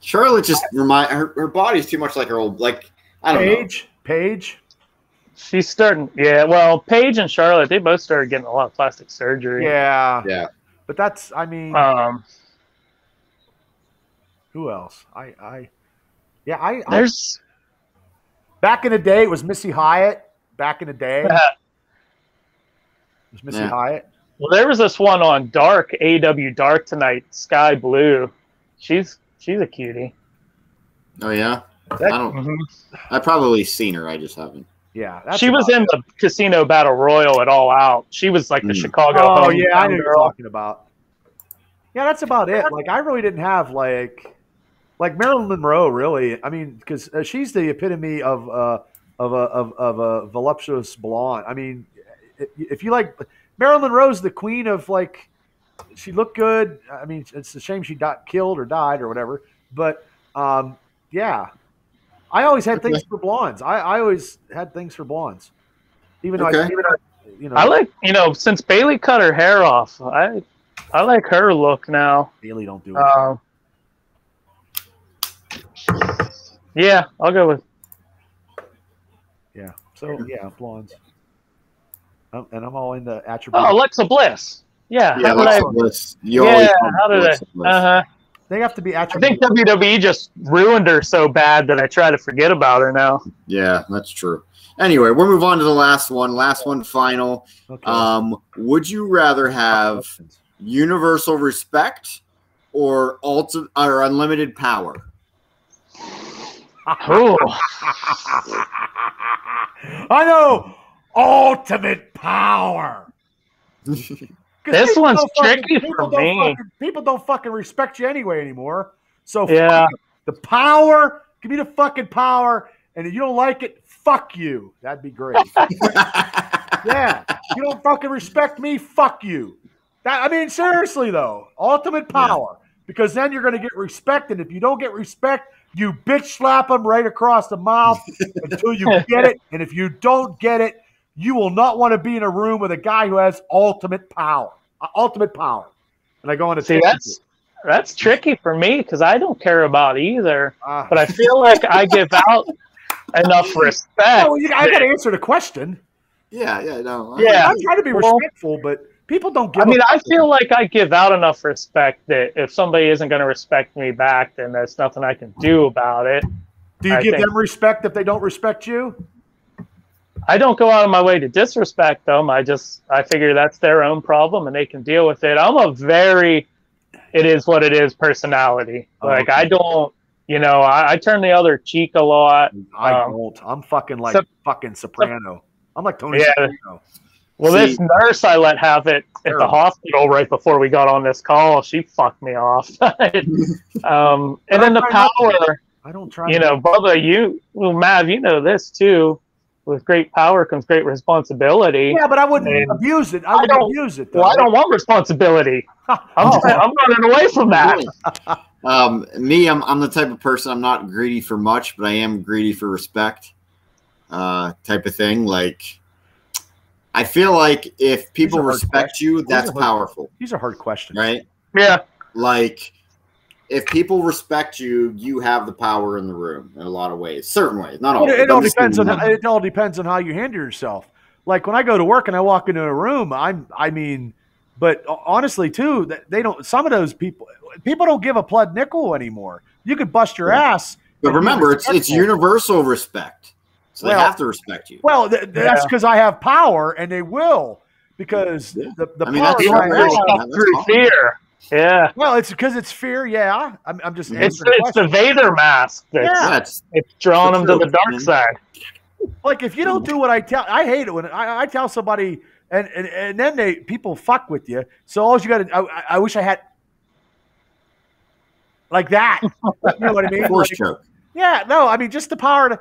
Charlotte just her body's too much like her old I don't know. Paige. She's starting. Yeah, well, Paige and Charlotte, they both started getting a lot of plastic surgery. Yeah. Yeah. But that's who else? There's back in the day it was Missy Hyatt. Back in the day. It was Missy Hyatt. Well, there was this one on Dark, AEW Dark tonight, Sky Blue. She's a cutie. Oh yeah? I've probably seen her, I just haven't. Yeah. She was in the Casino Battle Royal at All Out. She was like the Chicago. Oh yeah, I know what you're talking about. Yeah, that's about it. Like I really didn't have like Marilyn Monroe. Really, I mean, because she's the epitome of a voluptuous blonde. I mean, if you like Marilyn Monroe's the queen of like. She looked good. I mean, it's a shame she got killed or died or whatever. But yeah, I always had things for blondes. I always had things for blondes, even though I like since Bailey cut her hair off, I like her look now. Bailey don't do it. Yeah, I'll go with. Yeah. So yeah, blondes. And I'm all in the attributes. Oh, Alexa Bliss. Yeah. Yeah, Alexa Bliss. How did I? They have to be attributes. I think WWE just ruined her so bad that I try to forget about her now. Yeah, that's true. Anyway, we'll move on to the last one. Last one, final. Okay. Would you rather have universal respect or unlimited power? Oh. I know. Ultimate power. This one's tricky for me. People don't fucking respect you anyway anymore. So yeah, the power. Give me the fucking power. And if you don't like it, fuck you. That'd be great. Yeah. You don't fucking respect me, fuck you. Seriously though, ultimate power. Yeah. Because then you're going to get respect. And if you don't get respect, you bitch slap them right across the mouth until you get it. And if you don't get it, you will not want to be in a room with a guy who has ultimate power. Ultimate power. And I go on to see that's tricky for me because I don't care about either. But I feel like I give out enough respect. I got to answer the question. Yeah. I'm trying to be respectful, but people don't give. I feel like I give out enough respect that if somebody isn't going to respect me back, then there's nothing I can do about it. Do you give them respect if they don't respect you? I don't go out of my way to disrespect them. I figure that's their own problem and they can deal with it. I'm a very it is what it is personality. Like I don't, I turn the other cheek a lot. I don't. I'm fucking like fucking Soprano. I'm like Tony Soprano. Well, this nurse I let have it at the hospital right before we got on this call. She fucked me off. And then the power. I don't try. Bubba, Mav, you know this too. With great power comes great responsibility. Yeah, but I wouldn't abuse it. I wouldn't abuse it. Though. Well, I don't want responsibility. I'm running away from that. Me, I'm the type of person. I'm not greedy for much, but I am greedy for respect. Type of thing. Like, I feel like if people respect you, that's powerful. These are hard questions, right? Yeah. Like, if people respect you, you have the power in the room in a lot of ways. Certain ways, not all. It all depends on how you handle yourself. Like when I go to work and I walk into a room, but honestly too, they don't. Some of those people don't give a plug nickel anymore. You could bust your ass. But remember, it's universal respect. So they have to respect you. Well, that's because I have power, and they will because the power through fear. Yeah. Well, it's because it's fear. Yeah. I'm just. It's the Vader mask. It's drawing them to the dark side. Like if you don't do what I hate it when I tell somebody, and then people fuck with you. So all you got to. I wish I had. Like that. You know what I mean? Force choke. Yeah. No. Just the power to.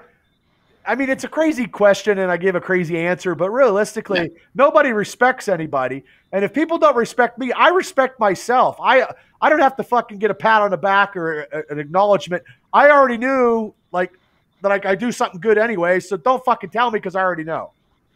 It's a crazy question, and I give a crazy answer. But realistically, nobody respects anybody. And if people don't respect me, I respect myself. I don't have to fucking get a pat on the back or an acknowledgement. I already knew that I do something good anyway. So don't fucking tell me because I already know.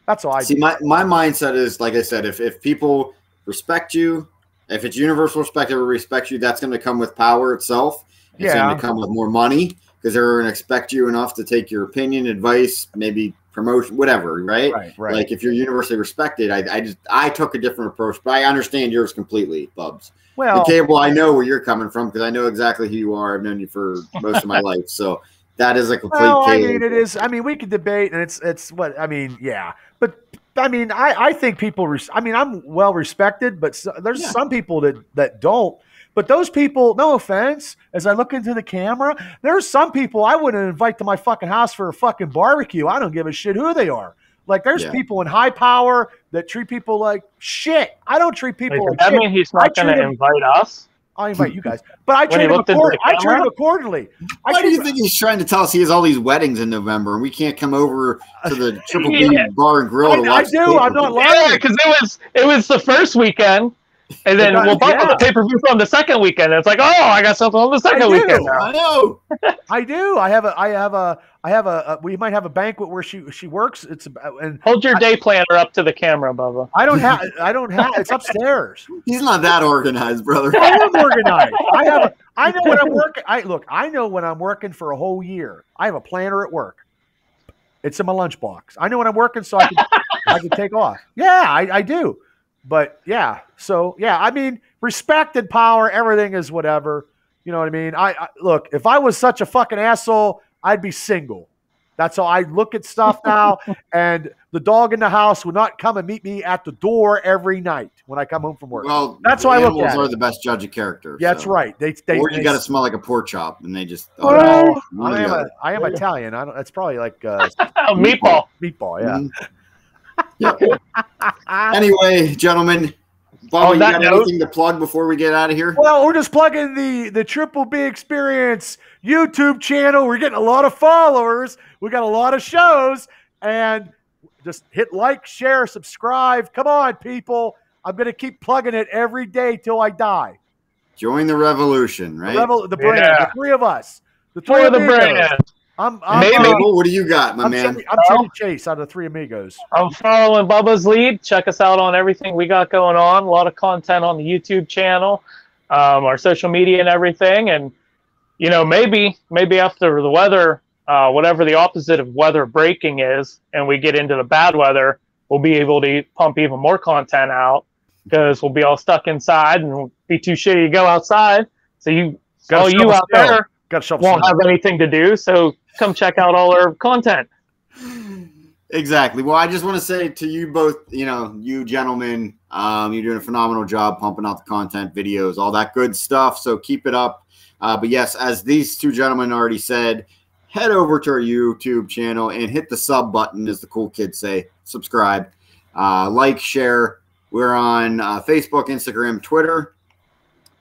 That's all I do. My mindset is, like I said, if people respect you, if it's universal respect, everyone respects you, that's going to come with power itself. It's going to come with more money. Because they're going to expect you enough to take your opinion, advice, maybe promotion, whatever, right? Right. Like if you're universally respected, I took a different approach, but I understand yours completely, Bubs. Well, the Cable, I know where you're coming from because I know exactly who you are. I've known you for most of my life, so that is a complete. It is. We could debate, and it's what yeah. But I think people. I'm well respected, but there's some people that don't. But those people, no offense, as I look into the camera, there's some people I wouldn't invite to my fucking house for a fucking barbecue. I don't give a shit who they are. Like, there's people in high power that treat people like shit. I don't treat people like shit. That shit. mean he's not going to invite us? I'll invite you guys. But I When he treat him looked into the I treat him camera? accordingly. Why do you think he's trying to tell us he has all these weddings in November and we can't come over to the Triple B Yeah. Bar and Grill to I watch? do. I'm not lying. Yeah, because it was the first weekend, and then we'll buy the pay-per-view from the second weekend. It's like, oh, I got something on the second weekend now. I know. I do. We might have a banquet where she works. It's and Hold your day planner up to the camera, Bubba. I don't have. It's upstairs. He's not that organized, brother. I am organized. I know when I'm working. I know when I'm working for a whole year. I have a planner at work. It's in my lunchbox. I know when I'm working, so I can take off. Yeah, I do. But yeah, so yeah, I mean, respect and power, everything is whatever. You know what I mean? I look, if I was such a fucking asshole, I'd be single. That's how I look at stuff now. And the dog in the house would not come and meet me at the door every night when I come home from work. Well, that's how I look at it. Animals are the best judge of character. Yeah, that's right. They or you got to smell like a pork chop, and they just. I am Italian. That's probably like meatball. Meatball, yeah. Mm-hmm. Anyway, gentlemen, Bob, you got anything to plug before we get out of here? Well, we're just plugging the Triple B Experience YouTube channel. We're getting a lot of followers. We got a lot of shows, and just hit like, share, subscribe. Come on, people. I'm going to keep plugging it every day till I die. Join the revolution, right? The brand, the three of us. The three of the brand. What do you got, my man? I'm Chevy Chase out of the Three Amigos. I'm following Bubba's lead. Check us out on everything we got going on. A lot of content on the YouTube channel, our social media and everything. And, you know, maybe after the weather, whatever the opposite of weather breaking is, and we get into the bad weather, we'll be able to pump even more content out because we'll be all stuck inside and it'll be too shitty to go outside. So you out there won't have anything to do. So come check out all our content. Exactly. Well, I just want to say to you both, you gentlemen, you're doing a phenomenal job pumping out the content, videos, all that good stuff. So keep it up. But yes, as these two gentlemen already said, head over to our YouTube channel and hit the sub button, as the cool kids say. Subscribe, like, share. We're on Facebook, Instagram, Twitter.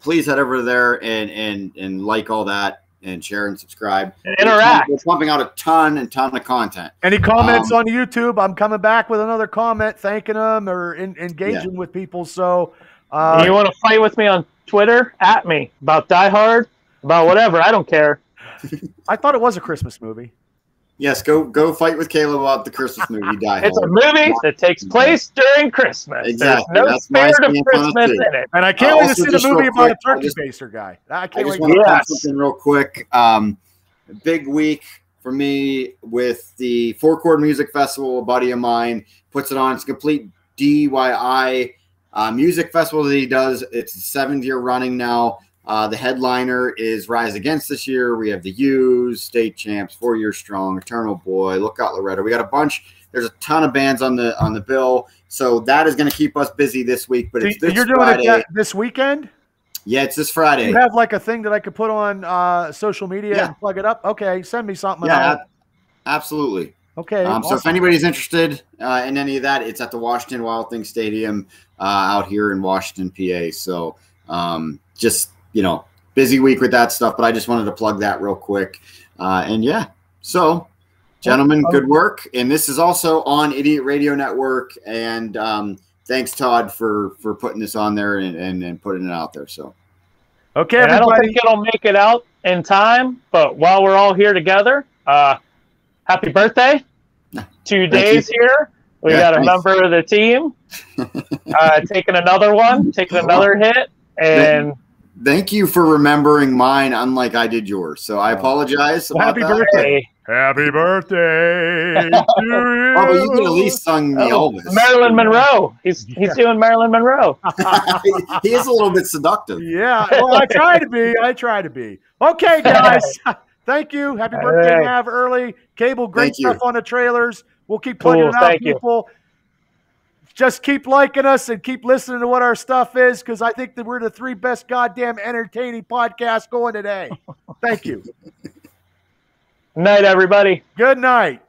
Please head over there and like all that. And share and subscribe. And interact. We're pumping out a ton of content. Any comments on YouTube? I'm coming back with another comment, thanking them or engaging with people. So, you want to fight with me on Twitter? At me about Die Hard, about whatever. I don't care. I thought it was a Christmas movie. Yes, go fight with Caleb about the Christmas movie Die Hard. It's a movie that takes place during Christmas. Exactly. There's no spirit of Christmas in it. And I can't wait to see the movie about a turkey baster guy. I can't wait. I just want to talk something real quick. Big week for me with the Four Chord Music Festival. A buddy of mine puts it on. It's a complete DIY music festival that he does. It's the 7th year running now. The headliner is Rise Against this year. We have the U's, State Champs, 4 Years Strong, Eternal Boy, Lookout Loretta. We got a bunch. There's a ton of bands on the bill. So that is going to keep us busy this week. But it's this Friday. Doing it this weekend? Yeah, it's this Friday. You have like a thing that I could put on social media and plug it up? Okay, send me something. Yeah, absolutely. Okay. Awesome. So if anybody's interested in any of that, it's at the Washington Wild Thing Stadium out here in Washington, PA. So just busy week with that stuff, but I just wanted to plug that real quick. So gentlemen, good work. And this is also on Idiot Radio Network. And thanks, Todd, for putting this on there and putting it out there. So, okay, everybody. I don't think it'll make it out in time, but while we're all here together, happy birthday. 2 days here. We got a member of the team taking another hit. And thank you for remembering mine, unlike I did yours. So I apologize. Happy birthday. Happy birthday to you. Oh, but you can at least sing the Elvis. Marilyn Monroe. He's doing Marilyn Monroe. He is a little bit seductive. Yeah. Well, I try to be. Okay, guys. Thank you. Happy birthday, Nav, early. Cable, great stuff on the trailers. We'll keep plugging it out, people. Just keep liking us and keep listening to what our stuff is, because I think that we're the 3 best goddamn entertaining podcasts going today. Thank you. Night, everybody. Good night.